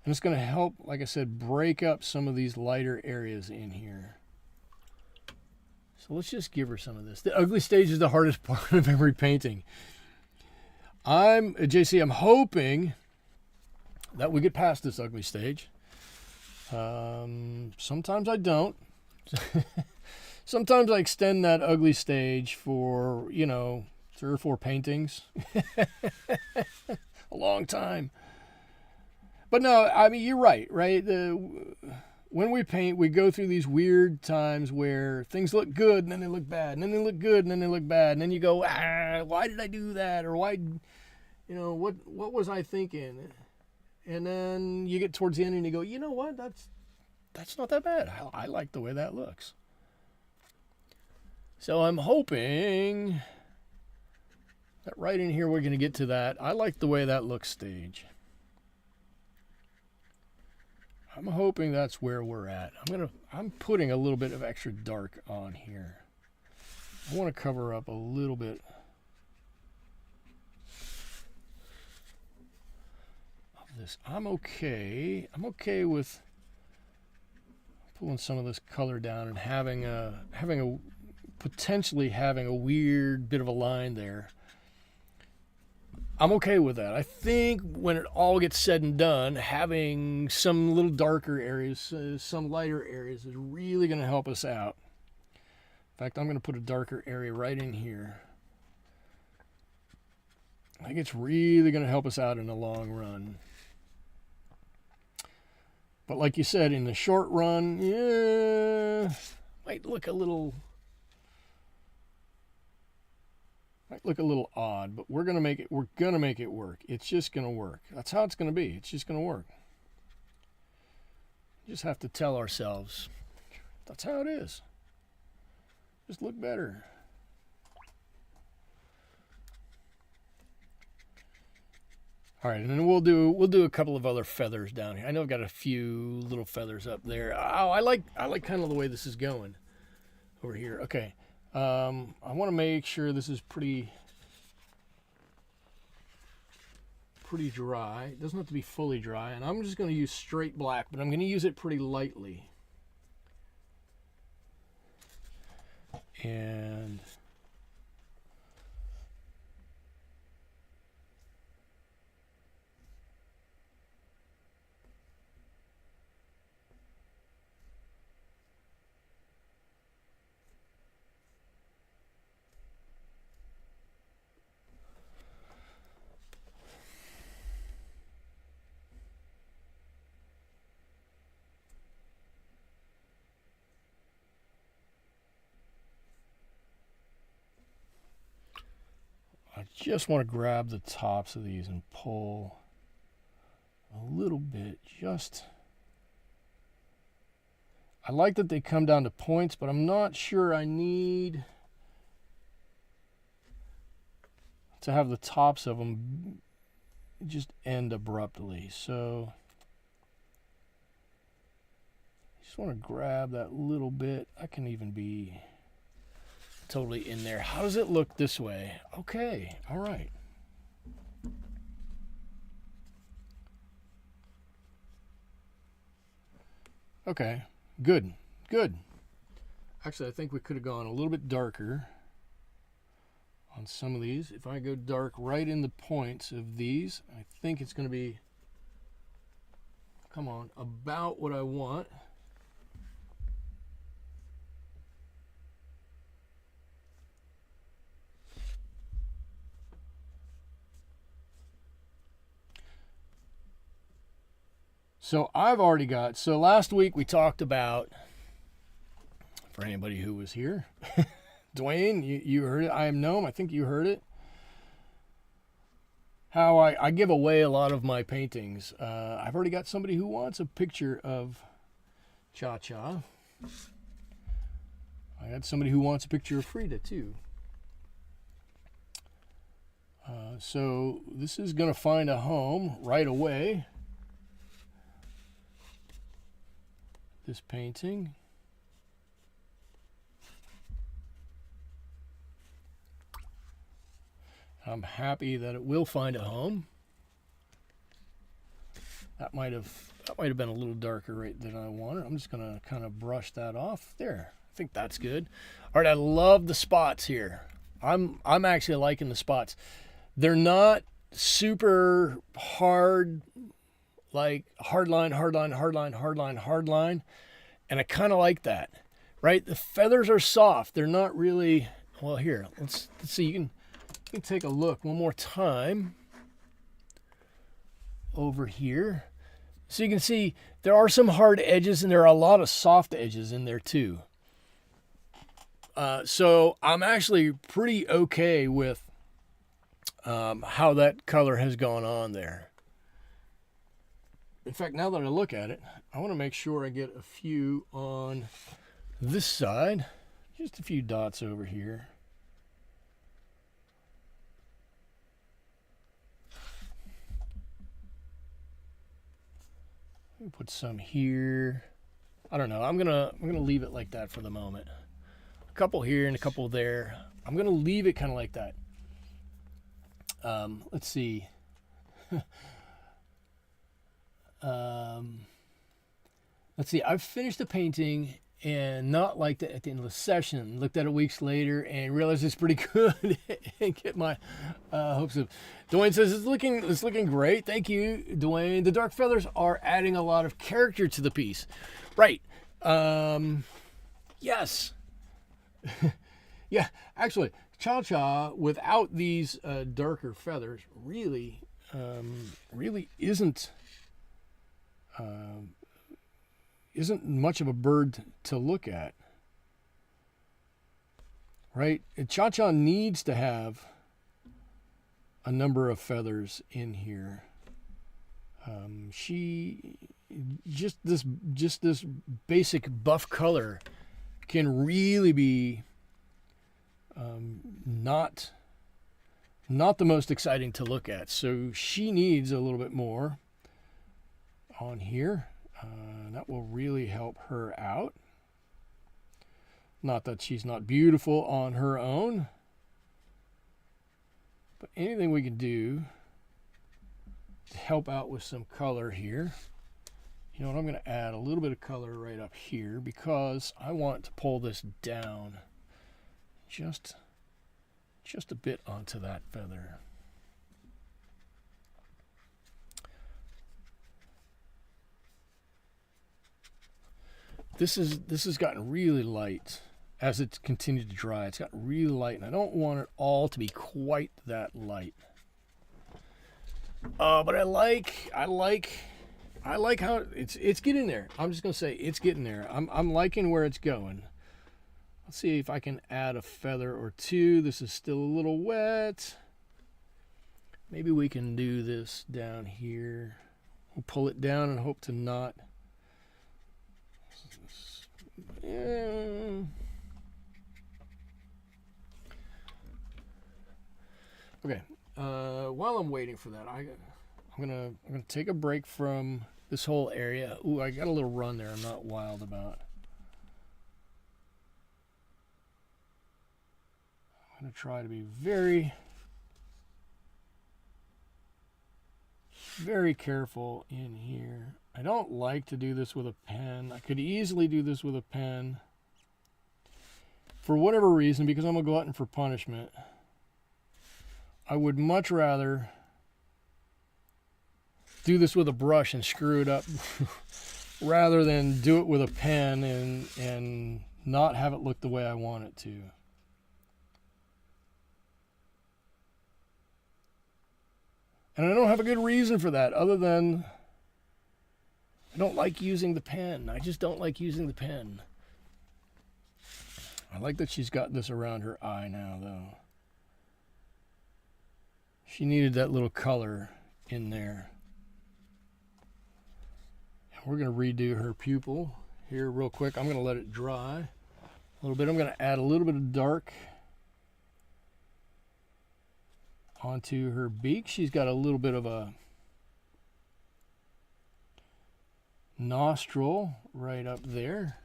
And it's going to help, like I said, break up some of these lighter areas in here. So let's just give her some of this. The ugly stage is the hardest part of every painting. JC, I'm hoping that we get past this ugly stage. Sometimes I don't. Sometimes I extend that ugly stage for, 3 or 4 paintings. A long time. But no, I mean, you're right? When we paint, we go through these weird times where things look good and then they look bad, and then they look good and then they look bad, and then you go, why did I do that? Or why, what was I thinking? And then you get towards the end and you go, you know what? that's not that bad. I like the way that looks. So I'm hoping that right in here we're going to get to that. I like the way that looks stage. I'm hoping that's where we're at. I'm putting a little bit of extra dark on here. I want to cover up a little bit of this. I'm okay with pulling some of this color down and potentially having a weird bit of a line there. I'm okay with that. I think when it all gets said and done, having some little darker areas, some lighter areas is really going to help us out. In fact, I'm going to put a darker area right in here. I think it's really going to help us out in the long run. But like you said, in the short run, yeah, might look a little odd, but we're gonna make it work. It's just gonna work. That's how it's gonna be. It's just gonna work. We just have to tell ourselves that's how it is. Just look better. All right, and then we'll do a couple of other feathers down here. I know I've got a few little feathers up there. Oh, I like kind of the way this is going over here. Okay. I want to make sure this is pretty dry. It doesn't have to be fully dry, and I'm just going to use straight black, but I'm going to use it pretty lightly. And I just want to grab the tops of these and pull a little bit. I like that they come down to points, but I'm not sure I need to have the tops of them just end abruptly. So I just want to grab that little bit. I can even be totally in there. How does it look this way? Okay, all right. Okay, good. Actually, I think we could have gone a little bit darker on some of these. If I go dark right in the points of these, I think it's going to be, come on, about what I want. So last week we talked about, for anybody who was here, Dwayne, you heard it. I am Gnome. I think you heard it. How I give away a lot of my paintings. I've already got somebody who wants a picture of Cha-Cha. I had somebody who wants a picture of Frieda too. So this is going to find a home right away. This painting. I'm happy that it will find a home. That might have been a little darker right than I wanted. I'm just gonna kind of brush that off there. I think that's good. All right, I love the spots here. I'm actually liking the spots. They're not super hard, like hard line, and I kind of like that, right? The feathers are soft. They're not really, well, here, let's see. You can take a look one more time over here. So you can see there are some hard edges and there are a lot of soft edges in there too. So I'm actually pretty okay with how that color has gone on there. in fact, now that I look at it, I want to make sure I get a few on this side. Just a few dots over here. Let me put some here. I don't know. I'm gonna leave it like that for the moment. A couple here and a couple there. I'm gonna leave it kind of like that. Let's see. Let's see. I've finished the painting and not liked it at the end of the session. Looked at it weeks later and realized it's pretty good and get my hopes up. Dwayne says it's looking great. Thank you, Dwayne. The dark feathers are adding a lot of character to the piece. Right. Yes. Yeah, actually, Cha-Cha without these darker feathers really isn't much of a bird to look at. Right? Cha-Cha needs to have a number of feathers in here. She just this basic buff color can really be not the most exciting to look at. So she needs a little bit more on here. That will really help her out. Not that she's not beautiful on her own, but anything we can do to help out with some color here. You know what, I'm going to add a little bit of color right up here because I want to pull this down just a bit onto that feather. This has gotten really light as it's continued to dry. It's gotten really light, and I don't want it all to be quite that light. But I like how it's getting there. I'm just gonna say it's getting there. I'm liking where it's going. Let's see if I can add a feather or two. This is still a little wet. Maybe we can do this down here. We'll pull it down and hope to not. Yeah. Okay. While I'm waiting for that, I'm gonna take a break from this whole area. Ooh, I got a little run there. I'm not wild about. I'm gonna try to be very, very careful in here. I don't like to do this with a pen. I could easily do this with a pen for whatever reason, because I'm a glutton for punishment. I would much rather do this with a brush and screw it up rather than do it with a pen and not have it look the way I want it to. And I don't have a good reason for that other than I don't like using the pen. I just don't like using the pen. I like that she's got this around her eye now, though. She needed that little color in there. We're going to redo her pupil here real quick. I'm going to let it dry a little bit. I'm going to add a little bit of dark onto her beak. She's got a little bit of a nostril right up there.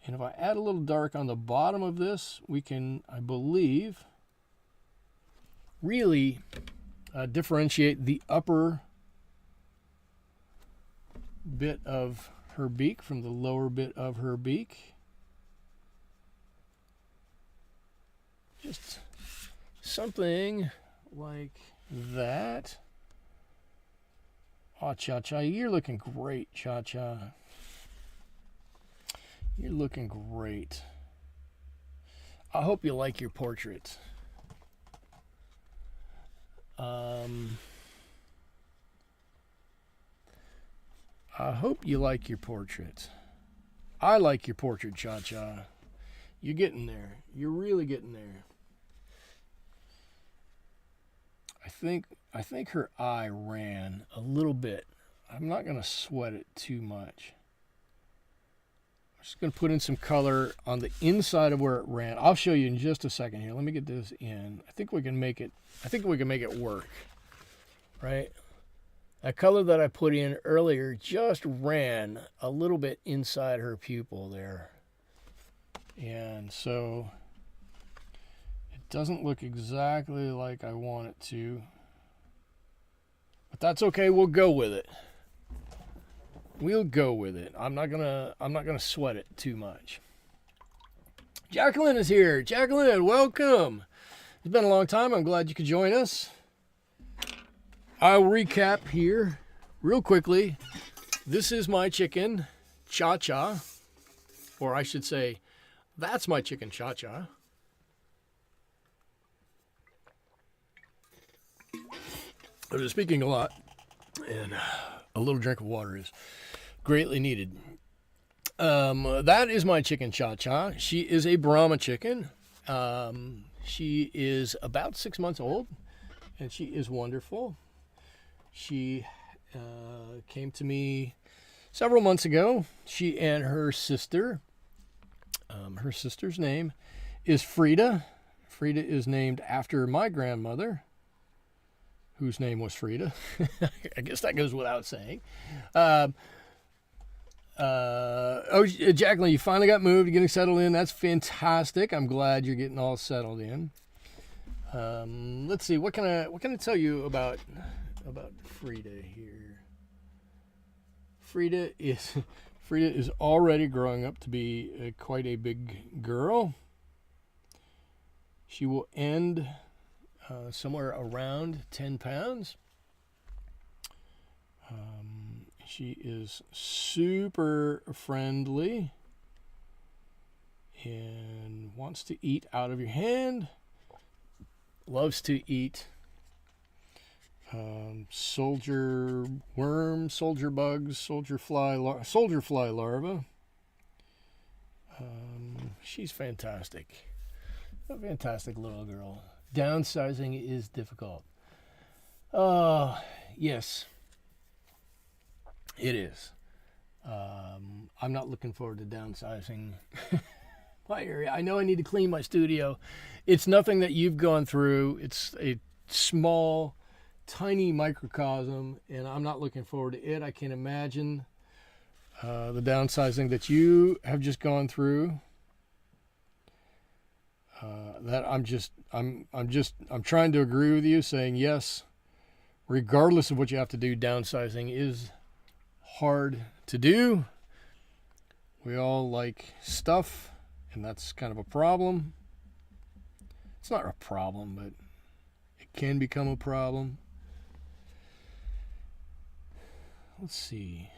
And if I add a little dark on the bottom of this, we can, I believe, really differentiate the upper bit of her beak from the lower bit of her beak. Just something like that. Oh, Cha-Cha, you're looking great, Cha-Cha. You're looking great. I hope you like your portrait. I hope you like your portrait. I like your portrait, Cha-Cha. You're getting there. You're really getting there. I think her eye ran a little bit. I'm not going to sweat it too much. I'm just going to put in some color on the inside of where it ran. I'll show you in just a second here. Let me get this in. I think we can make it work. Right? That color that I put in earlier just ran a little bit inside her pupil there. And so it doesn't look exactly like I want it to. But that's okay, we'll go with it. We'll go with it. I'm not gonna sweat it too much. Jacqueline is here. Jacqueline, welcome. It's been a long time. I'm glad you could join us. I'll recap here real quickly. This is my chicken, Cha-Cha. Or I should say, that's my chicken, Cha-Cha. I was speaking a lot, and a little drink of water is greatly needed. That is my chicken, Cha-Cha. She is a Brahma chicken. She is about 6 months old, and she is wonderful. She came to me several months ago. She and her sister. Her sister's name is Frieda. Frieda is named after my grandmother, whose name was Frieda. I guess that goes without saying. Jacqueline, you finally got moved. You're getting settled in. That's fantastic. I'm glad you're getting all settled in. Let's see. What can I tell you about Frieda here? Frieda is already growing up to be quite a big girl. She will end somewhere around 10 pounds. She is super friendly and wants to eat out of your hand. Loves to eat soldier worms, soldier bugs, soldier fly larvae. She's fantastic. A fantastic little girl. Downsizing is difficult. Yes, it is. I'm not looking forward to downsizing my area. I know I need to clean my studio. It's nothing that you've gone through. It's a small, tiny microcosm, and I'm not looking forward to it. I can't imagine the downsizing that you have just gone through. I'm trying to agree with you, saying yes, regardless of what you have to do, downsizing is hard to do. We all like stuff, and that's kind of a problem. It's not a problem, but it can become a problem. Let's see.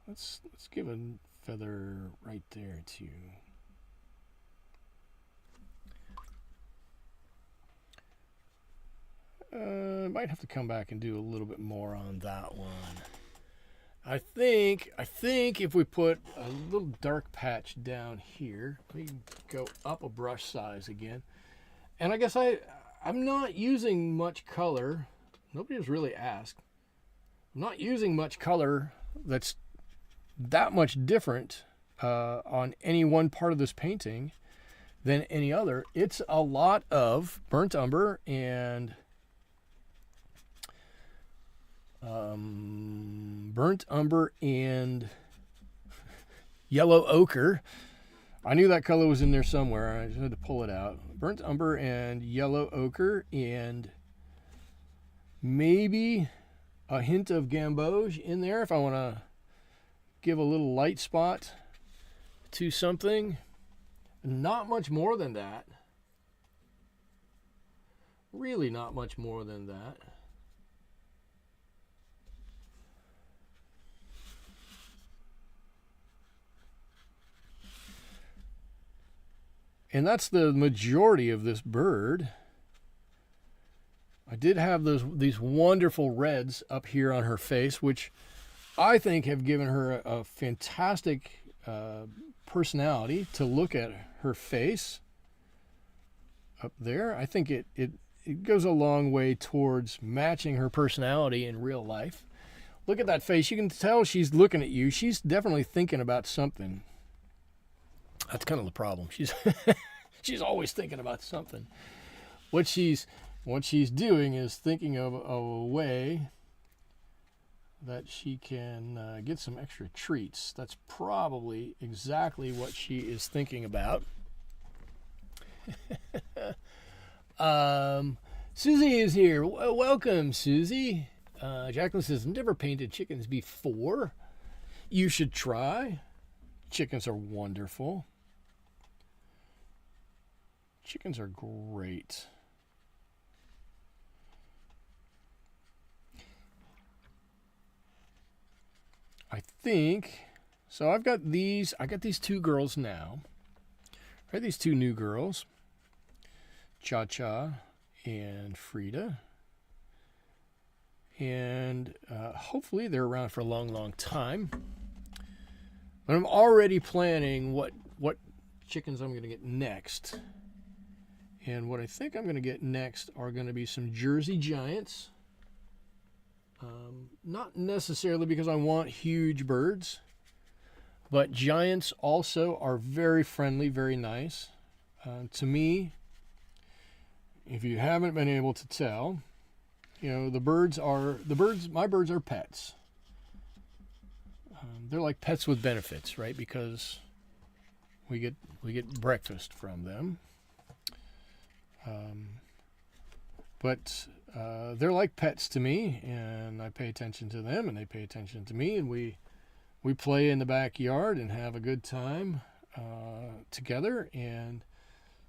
Let's give a feather right there too. Might have to come back and do a little bit more on that one. I think if we put a little dark patch down here, we can go up a brush size again. And I guess I'm not using much color. Nobody has really asked. I'm not using much color that's that much different on any one part of this painting than any other. It's a lot of burnt umber and yellow ochre. I knew that color was in there somewhere. I just had to pull it out. Burnt umber and yellow ochre and maybe a hint of gamboge in there if I want to give a little light spot to something. Not much more than that. Really not much more than that. And that's the majority of this bird. I did have these wonderful reds up here on her face, which I think have given her a fantastic personality to look at her face up there. I think it it goes a long way towards matching her personality in real life. Look at that face. You can tell she's looking at you. She's definitely thinking about something. That's kind of the problem. She's always thinking about something. What she's doing is thinking of a way that she can get some extra treats. That's probably exactly what she is thinking about. Susie is here. Welcome, Susie. Jacqueline says, never painted chickens before. You should try. Chickens are wonderful. Chickens are great. I think, so I got these two girls now. Right, these two new girls. Cha-Cha and Frieda. And hopefully they're around for a long, long time. But I'm already planning what chickens I'm going to get next. And what I think I'm going to get next are going to be some Jersey Giants. Not necessarily because I want huge birds, but Giants also are very friendly, very nice. To me, if you haven't been able to tell, my birds are pets. They're like pets with benefits, right? Because we get breakfast from them. But they're like pets to me, and I pay attention to them, and they pay attention to me, and we play in the backyard and have a good time together. And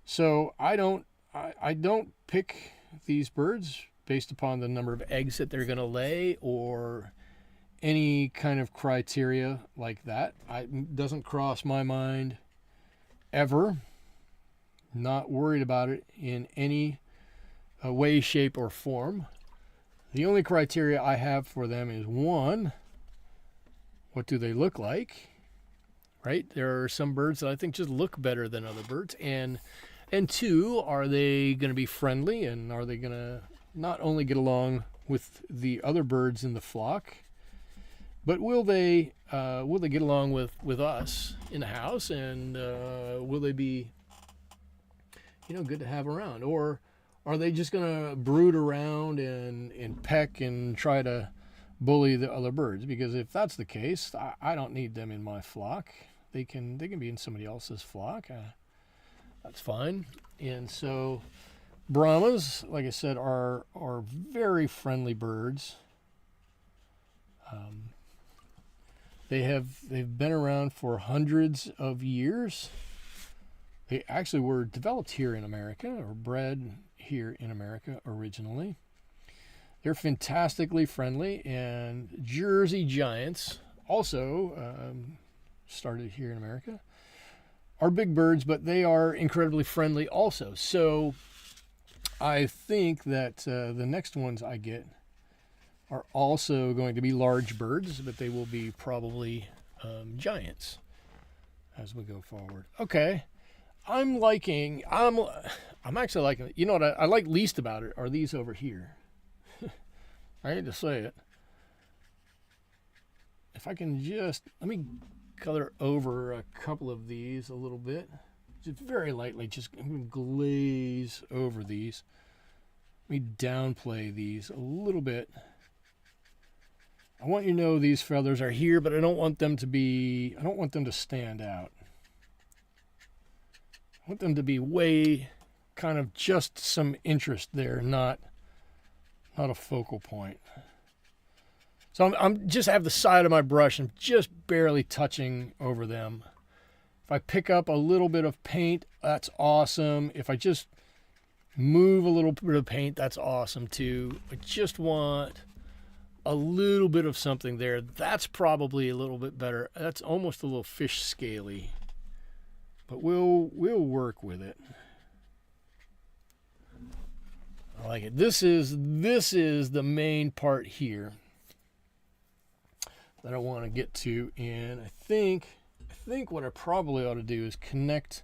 so I don't pick these birds based upon the number of eggs that they're going to lay or any kind of criteria like that. It doesn't cross my mind ever. Not worried about it in any way, shape, or form. The only criteria I have for them is, one, what do they look like? Right? There are some birds that I think just look better than other birds. And two, are they going to be friendly, and are they going to not only get along with the other birds in the flock, but will they get along with us in the house, and will they be good to have around? Or are they just going to brood around and peck and try to bully the other birds? Because if that's the case, I don't need them in my flock. They can be in somebody else's flock. That's fine. And so Brahmas, like I said, are very friendly birds. They've been around for hundreds of years. They actually were developed here in America, or bred here in America originally. They're fantastically friendly, and Jersey Giants also started here in America. Are big birds, but they are incredibly friendly also. So I think that the next ones I get are also going to be large birds, but they will be probably giants as we go forward. Okay. I'm actually liking it. You know what I like least about it are these over here. I hate to say it. If I can let me color over a couple of these a little bit. Just very lightly, just glaze over these. Let me downplay these a little bit. I want you to know these feathers are here, but I don't want them to stand out. I want them to be way kind of just some interest there, not a focal point. So I'm just have the side of my brush and just barely touching over them. If I pick up a little bit of paint, that's awesome. If I just move a little bit of paint, that's awesome too. I just want a little bit of something there. That's probably a little bit better. That's almost a little fish scaly. But we'll work with it. I like it. This is the main part here that I want to get to, and I think what I probably ought to do is connect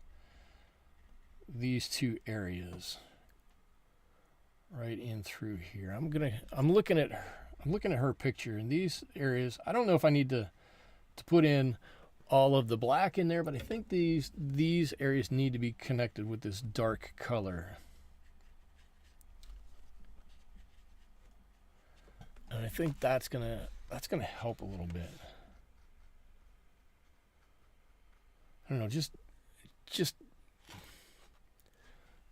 these two areas. right in through here. I'm looking at her picture in these areas. I don't know if I need to put in all of the black in there, but I think these areas need to be connected with this dark color. And I think that's gonna help a little bit. I don't know, just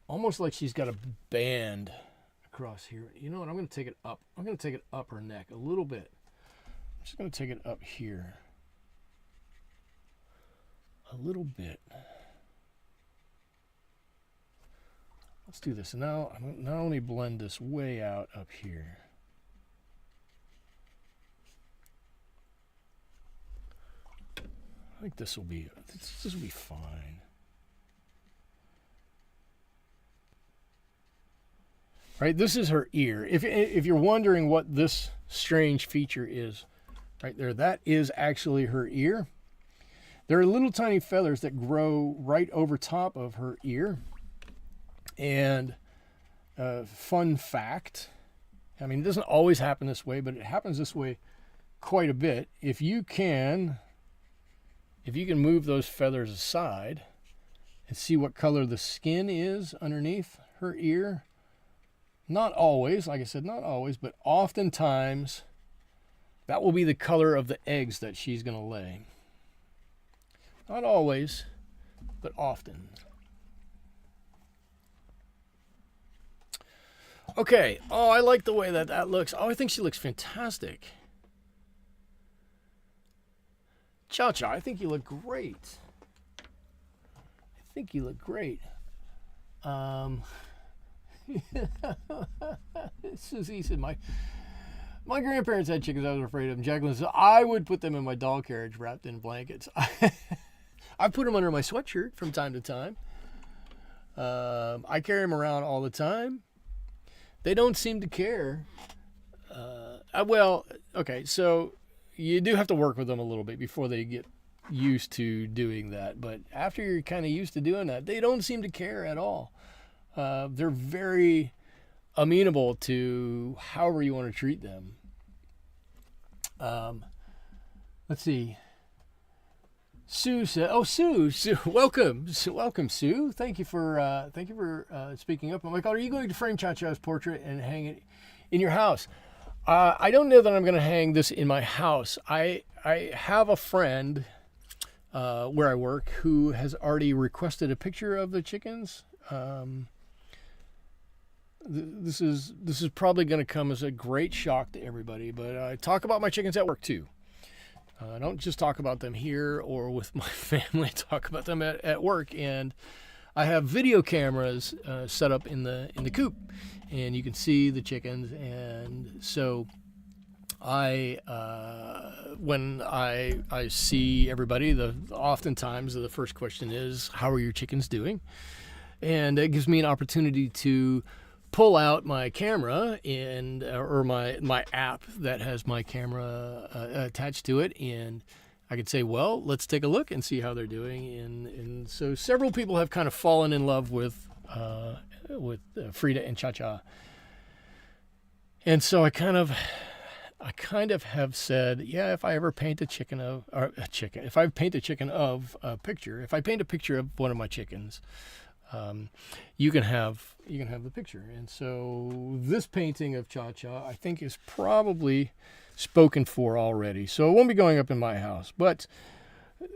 almost like she's got a band across here. You know what? I'm going to take it up. I'm going to take it up her neck a little bit. I'm just going to take it up here a little bit. Let's do this. And now I'm not only blend this way out up here. I think this will be fine. Right, this is her ear. If you're wondering what this strange feature is, right there, that is actually her ear. There are little tiny feathers that grow right over top of her ear. And fun fact, I mean, it doesn't always happen this way, but it happens this way quite a bit. If you can move those feathers aside and see what color the skin is underneath her ear. Not always, like I said, not always, but oftentimes that will be the color of the eggs that she's going to lay. Not always, but often. Okay. Oh, I like the way that looks. Oh, I think she looks fantastic. Cha-Cha, I think you look great. Susie said, my grandparents had chickens. I was afraid of them. Jacqueline said, I would put them in my doll carriage wrapped in blankets. I put them under my sweatshirt from time to time. I carry them around all the time. They don't seem to care. Well, okay, so you do have to work with them a little bit before they get used to doing that. But after you're kind of used to doing that, they don't seem to care at all. They're very amenable to however you want to treat them. Let's see. Sue said, "Oh, Sue, welcome, Sue. Thank you for speaking up." I'm like, "Are you going to frame Cha-Cha's portrait and hang it in your house?" I don't know that I'm going to hang this in my house. I have a friend where I work who has already requested a picture of the chickens. This is probably going to come as a great shock to everybody, but I talk about my chickens at work too. I don't just talk about them here or with my family. I talk about them at work, and I have video cameras set up in the coop, and you can see the chickens. And so when I see everybody, oftentimes the first question is, "How are your chickens doing?" And it gives me an opportunity to pull out my camera or my app that has my camera attached to it, and I could say, well, let's take a look and see how they're doing. And so several people have kind of fallen in love with Frieda and Cha-Cha, and so I kind of have said, yeah, if I ever paint if I paint a chicken of a picture, if I paint a picture of one of my chickens, you can have the picture. And so this painting of Cha-Cha, I think, is probably spoken for already. So it won't be going up in my house. But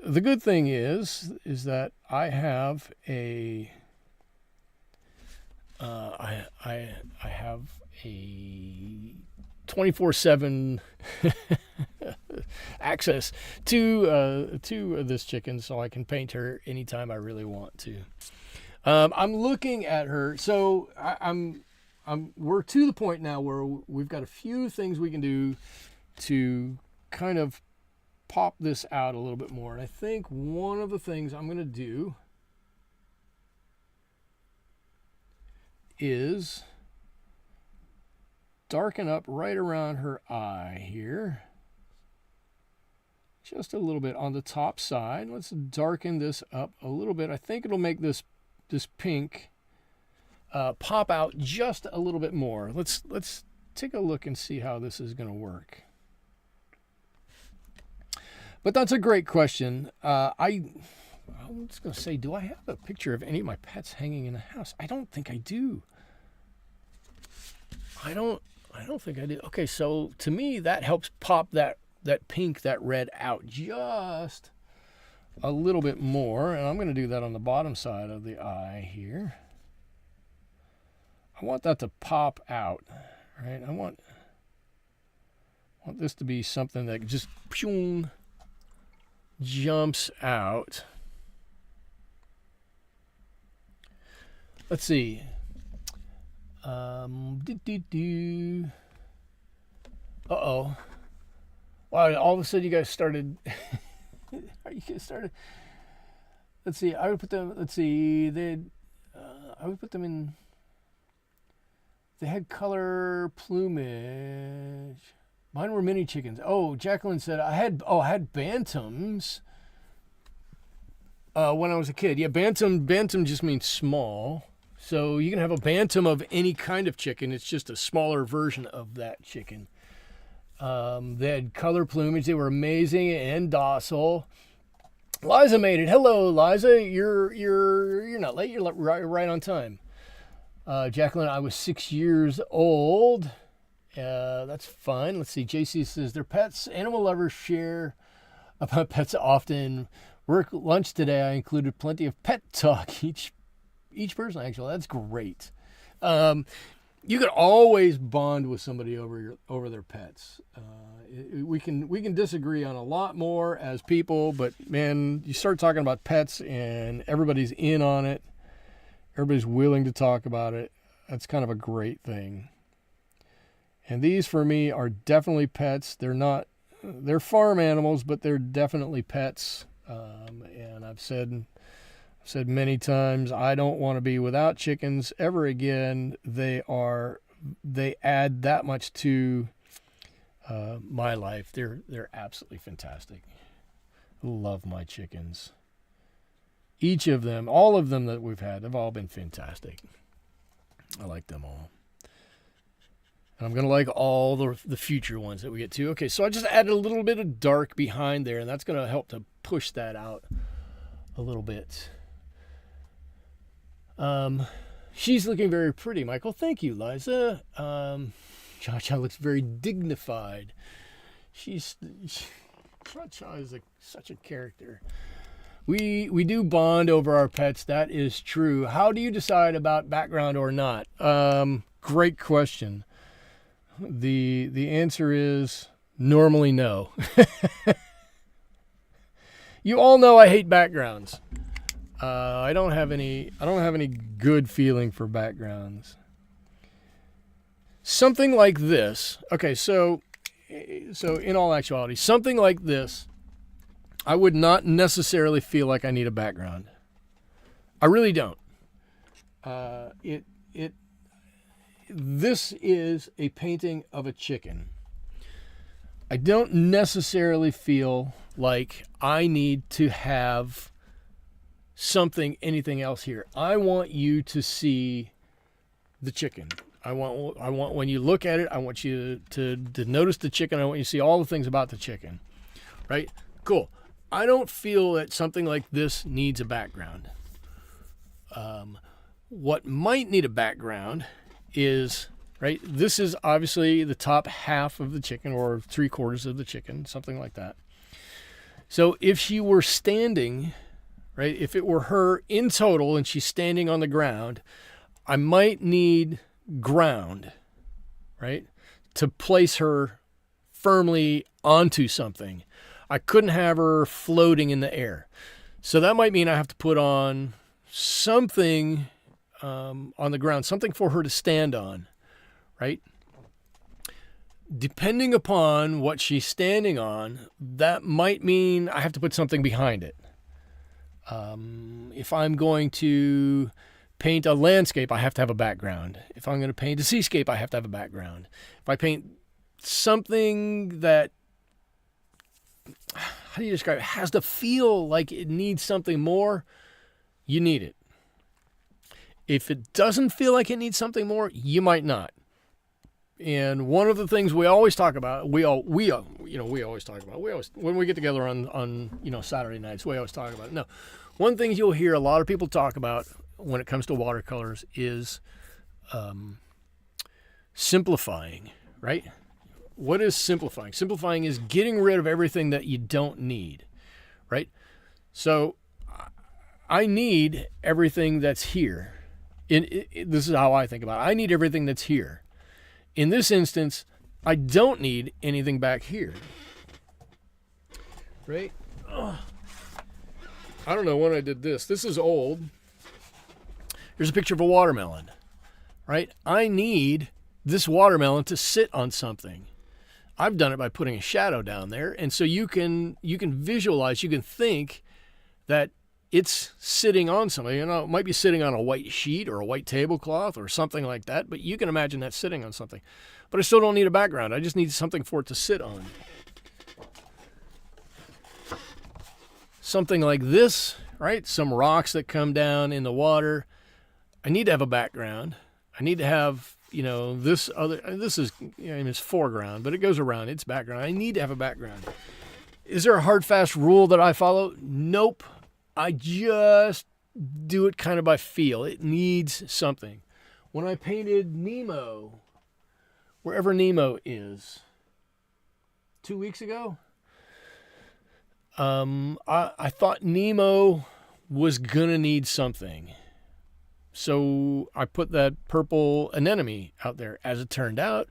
the good thing is that I have a 24/7 access to this chicken, so I can paint her anytime I really want to. I'm looking at her, so we're to the point now where we've got a few things we can do to kind of pop this out a little bit more. And I think one of the things I'm going to do is darken up right around her eye here. Just a little bit on the top side. Let's darken this up a little bit. I think it'll make this pink pop out just a little bit more. Let's take a look and see how this is going to work. But that's a great question. I'm just going to say, do I have a picture of any of my pets hanging in the house? I don't think I do. I don't think I do. Okay, so to me, that helps pop that pink, that red out just a little bit more. And I'm going to do that on the bottom side of the eye here. I want that to pop out, right? I want this to be something that just jumps out. Let's see. Uh-oh. Wow, all of a sudden you guys started... you guys started... Let's see, I would put them... Let's see, I would put them in... They had color plumage. Mine were mini chickens. Oh, Jacqueline said, I had bantams when I was a kid. Yeah, bantam just means small. So you can have a bantam of any kind of chicken. It's just a smaller version of that chicken. They had color plumage. They were amazing and docile. Liza made it. Hello, Liza. You're not late. You're right on time. Jacqueline, I was 6 years old. That's fun. Let's see. JC says their pets. Animal lovers share about pets often. Work lunch today. I included plenty of pet talk. Each person, actually. That's great. You can always bond with somebody over their pets. We can disagree on a lot more as people, but man, you start talking about pets and everybody's in on it. Everybody's willing to talk about it. That's kind of a great thing. And these for me are definitely pets. They're farm animals, but they're definitely pets. And I've said many times, I don't want to be without chickens ever again. They add that much to my life. They're absolutely fantastic. Love my chickens. Each of them, all of them that we've had, have all been fantastic. I like them all. And I'm going to like all the future ones that we get to. Okay, so I just added a little bit of dark behind there, and that's going to help to push that out a little bit. She's looking very pretty, Michael. Thank you, Liza. Cha-Cha looks very dignified. Cha-Cha is such a character. We do bond over our pets. That is true. How do you decide about background or not? Great question. The answer is normally no. You all know I hate backgrounds. I don't have any good feeling for backgrounds. Something like this. Okay, so in all actuality, something like this, I would not necessarily feel like I need a background. I really don't. This is a painting of a chicken. I don't necessarily feel like I need to have anything else here. I want you to see the chicken. I want when you look at it, I want you to notice the chicken. I want you to see all the things about the chicken. Right? Cool. I don't feel that something like this needs a background. What might need a background is, right, this is obviously the top half of the chicken or 3/4 of the chicken, something like that. So if she were standing, right, if it were her in total and she's standing on the ground, I might need ground, right, to place her firmly onto something. I couldn't have her floating in the air. So that might mean I have to put on something on the ground, something for her to stand on, right? Depending upon what she's standing on, that might mean I have to put something behind it. If I'm going to paint a landscape, I have to have a background. If I'm going to paint a seascape, I have to have a background. If I paint something that, how do you describe it, has to feel like it needs something more, you need it. If it doesn't feel like it needs something more, you might not. And one of the things we always talk about, we always talk about, when we get together on Saturday nights, we always talk about it. No, one thing you'll hear a lot of people talk about when it comes to watercolors is simplifying, right? What is simplifying? Simplifying is getting rid of everything that you don't need, right? So I need everything that's here. This is how I think about it. I need everything that's here. In this instance, I don't need anything back here, right? Ugh. I don't know when I did this. This is old. Here's a picture of a watermelon, right? I need this watermelon to sit on something. I've done it by putting a shadow down there, and so you can visualize, you can think that it's sitting on something. It might be sitting on a white sheet or a white tablecloth or something like that, but you can imagine that sitting on something. But I still don't need a background. I just need something for it to sit on. Something like this, right? Some rocks that come down in the water. I need to have a background. I need to have, this is, it's foreground, but it goes around. It's background. I need to have a background. Is there a hard, fast rule that I follow? Nope. I just do it kind of by feel. It needs something. When I painted Nemo, wherever Nemo is, 2 weeks ago, I thought Nemo was going to need something. So I put that purple anemone out there. As it turned out,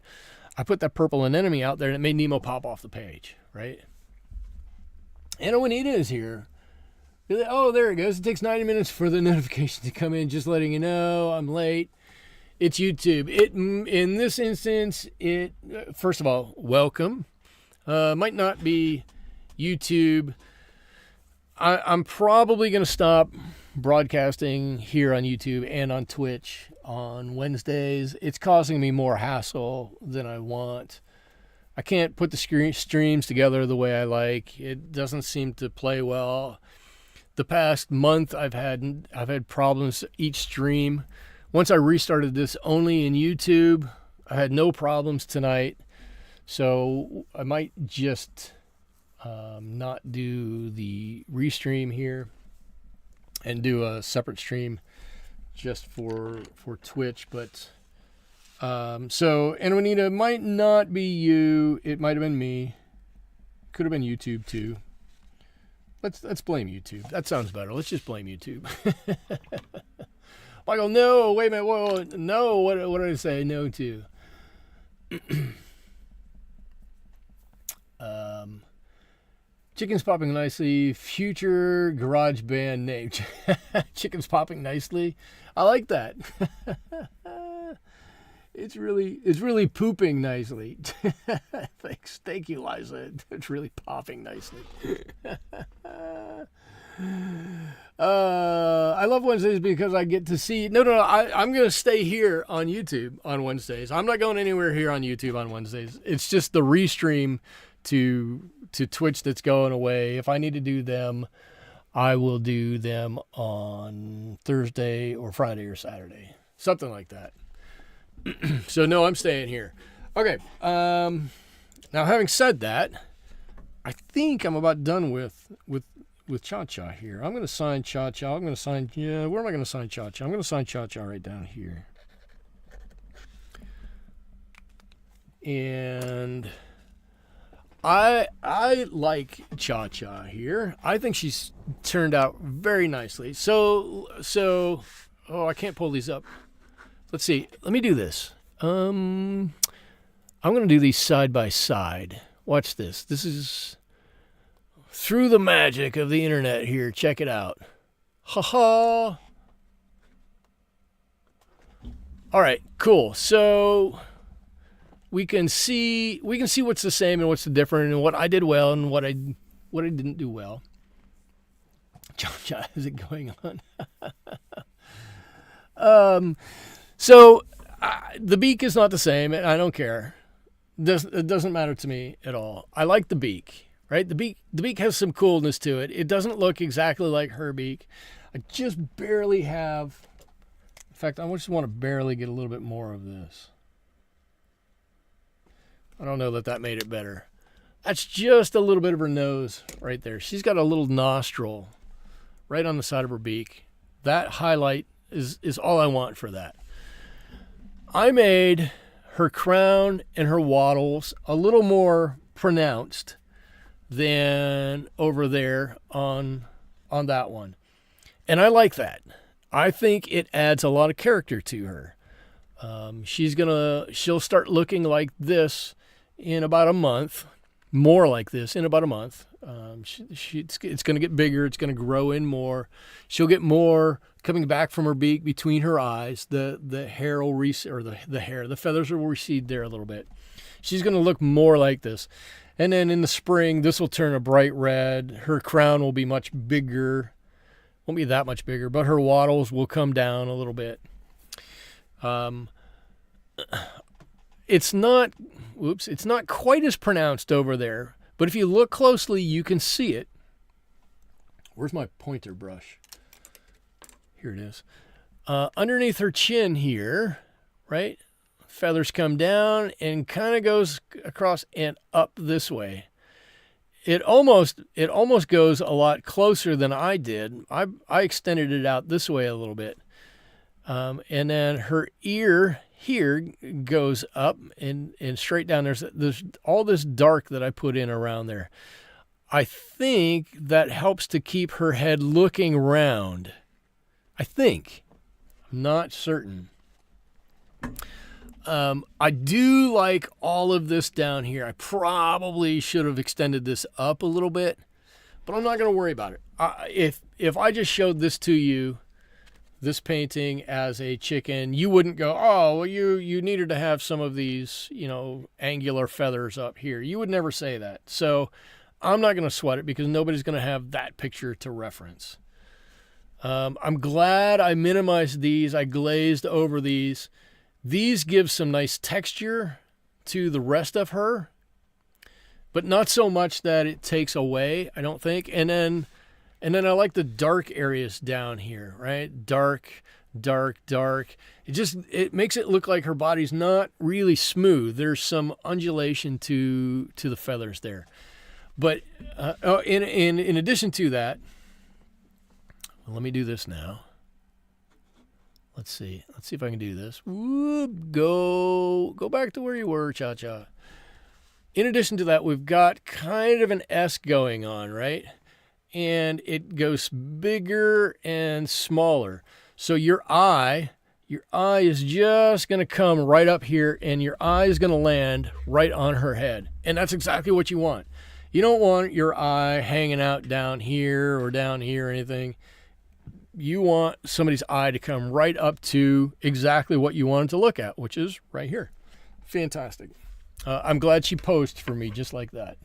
I put that purple anemone out there and it made Nemo pop off the page, right? Anna Juanita is here. Oh, there it goes. It takes 90 minutes for the notification to come in, just letting you know I'm late. It's YouTube. In this instance, first of all, welcome. Might not be YouTube. I'm probably going to stop broadcasting here on YouTube and on Twitch on Wednesdays. It's causing me more hassle than I want. I can't put the streams together the way I like. It doesn't seem to play well. The past month, I've had problems each stream. Once I restarted this only in YouTube, I had no problems tonight. So I might just not do the restream here and do a separate stream just for Twitch. But so Antonita might not be you. It might have been me. Could have been YouTube too. Let's blame YouTube. That sounds better. Let's just blame YouTube. Michael, no, wait a minute. Whoa, no, what did I say no to? Chicken's popping nicely. Future garage band name. Chicken's popping nicely. I like that. It's really pooping nicely. Thanks. Thank you, Liza. It's really popping nicely. I love Wednesdays because I get to see. No. I'm going to stay here on YouTube on Wednesdays. I'm not going anywhere here on YouTube on Wednesdays. It's just the restream to Twitch that's going away. If I need to do them, I will do them on Thursday or Friday or Saturday. Something like that. So no, I'm staying here. Okay. Now, having said that, I think I'm about done with Cha-Cha here. I'm going to sign Cha-Cha. I'm going to sign. Yeah, where am I going to sign Cha-Cha? I'm going to sign Cha-Cha right down here. And I like Cha-Cha here. I think she's turned out very nicely. So I can't pull these up. Let's see. Let me do this. I'm going to do these side by side. Watch this. This is through the magic of the internet here. Check it out. Ha ha. All right, cool. So we can see what's the same and what's the different and what I did well and what I didn't do well. John, is it going on? So the beak is not the same, and I don't care. It doesn't matter to me at all. I like the beak, right? The beak has some coolness to it. It doesn't look exactly like her beak. I just barely have fact, I just want to barely get a little bit more of this. I don't know that made it better. That's just a little bit of her nose right there. She's got a little nostril right on the side of her beak. That highlight is all I want for that. I made her crown and her wattles a little more pronounced than over there on that one. And I like that. I think it adds a lot of character to her. She'll start looking like this in about a month, more like this in about a month. It's going to get bigger. It's going to grow in more. She'll get more coming back from her beak between her eyes. The hair will recede, or the feathers will recede there a little bit. She's going to look more like this. And then in the spring, this will turn a bright red. Her crown will be much bigger. Won't be that much bigger, but her wattles will come down a little bit. It's not quite as pronounced over there, but if you look closely, you can see it. Where's my pointer brush? Here it is. Underneath her chin here, right? Feathers come down and kind of goes across and up this way. It almost goes a lot closer than I did. I extended it out this way a little bit. And then her ear here goes up and straight down. There's all this dark that I put in around there. I think that helps to keep her head looking round. I think. I'm not certain. I do like all of this down here. I probably should have extended this up a little bit, but I'm not going to worry about it. If I just showed this to you, this painting as a chicken, you wouldn't go, oh, well, you needed to have some of these, angular feathers up here. You would never say that. So I'm not going to sweat it because nobody's going to have that picture to reference. I'm glad I minimized these. I glazed over these. These give some nice texture to the rest of her, but not so much that it takes away, I don't think. And then I like the dark areas down here, right? Dark, dark, dark. It makes it look like her body's not really smooth. There's some undulation to the feathers there. But in addition to that, well, let me do this now. Let's see if I can do this. Whoop, go back to where you were, Cha-Cha. In addition to that, we've got kind of an S going on, right? And it goes bigger and smaller. So your eye is just going to come right up here, and your eye is going to land right on her head. And that's exactly what you want. You don't want your eye hanging out down here or anything. You want somebody's eye to come right up to exactly what you want it to look at, which is right here. Fantastic. I'm glad she posed for me just like that.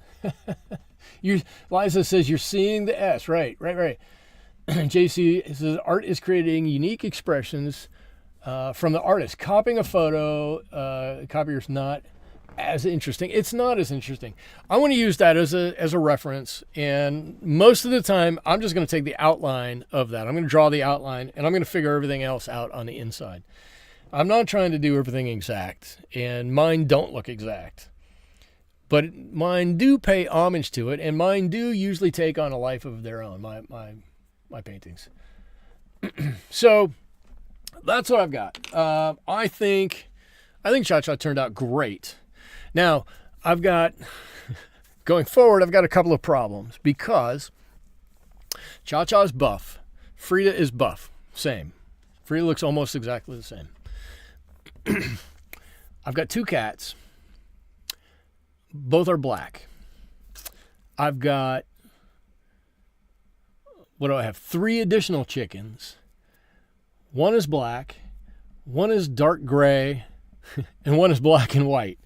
Liza says, you're seeing the S. Right. JC says, art is creating unique expressions from the artist. Copying a photo, copier's not as interesting. It's not as interesting. I want to use that as a reference, and most of the time I'm just going to take the outline of that. I'm going to draw the outline, and I'm going to figure everything else out on the inside. I'm not trying to do everything exact, and mine don't look exact. But mine do pay homage to it, and mine do usually take on a life of their own, my paintings. So that's what I've got. I think Cha-Cha turned out great. Now, going forward, I've got a couple of problems because Cha-Cha is buff. Frieda is buff. Same. Frieda looks almost exactly the same. I've got two cats. Both are black. I've got, what do I have? 3 additional chickens. One is black, one is dark gray, and one is black and white.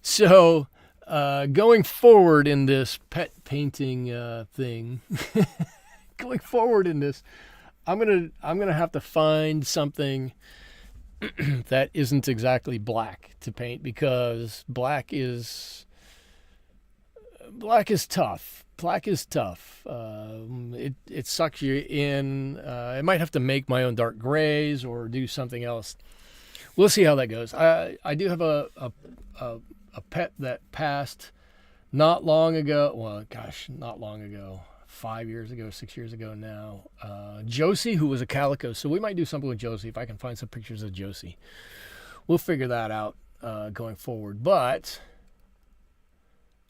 So, going forward in this pet painting thing, going forward in this, I'm gonna have to find something that isn't exactly black to paint, because black is tough. Black is tough. It sucks you in. I might have to make my own dark grays or do something else. We'll see how that goes. I do have a pet that passed not long ago. Well, gosh, not long ago. 5 years ago, 6 years ago now. Josie, who was a calico. So we might do something with Josie if I can find some pictures of Josie. We'll figure that out going forward. But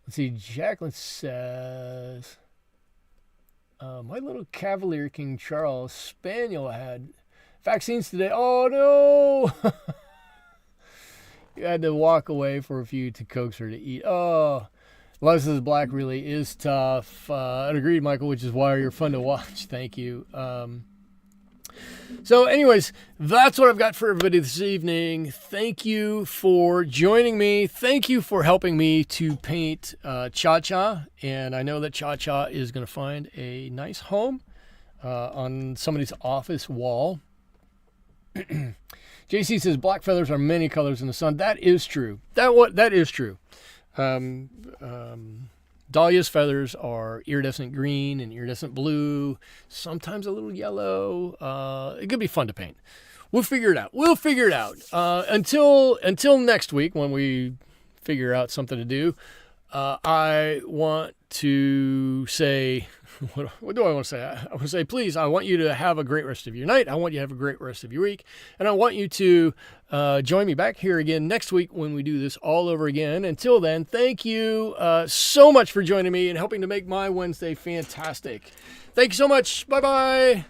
let's see. Jacqueline says, my little Cavalier King Charles Spaniel had vaccines today. Oh no! You had to walk away for a few to coax her to eat. Oh. Life says Black really is tough. I'd agree, Michael, which is why you're fun to watch. Thank you. So anyways, that's what I've got for everybody this evening. Thank you for joining me. Thank you for helping me to paint Cha-Cha. And I know that Cha-Cha is going to find a nice home on somebody's office wall. JC says black feathers are many colors in the sun. That is true. That is true. Dahlia's feathers are iridescent green and iridescent blue, sometimes a little yellow. It could be fun to paint. We'll figure it out. Until next week when we figure out something to do, I want to say, what do I want to say? I want to say, please, I want you to have a great rest of your night. I want you to have a great rest of your week. And I want you to join me back here again next week when we do this all over again. Until then, thank you so much for joining me and helping to make my Wednesday fantastic. Thank you so much. Bye-bye.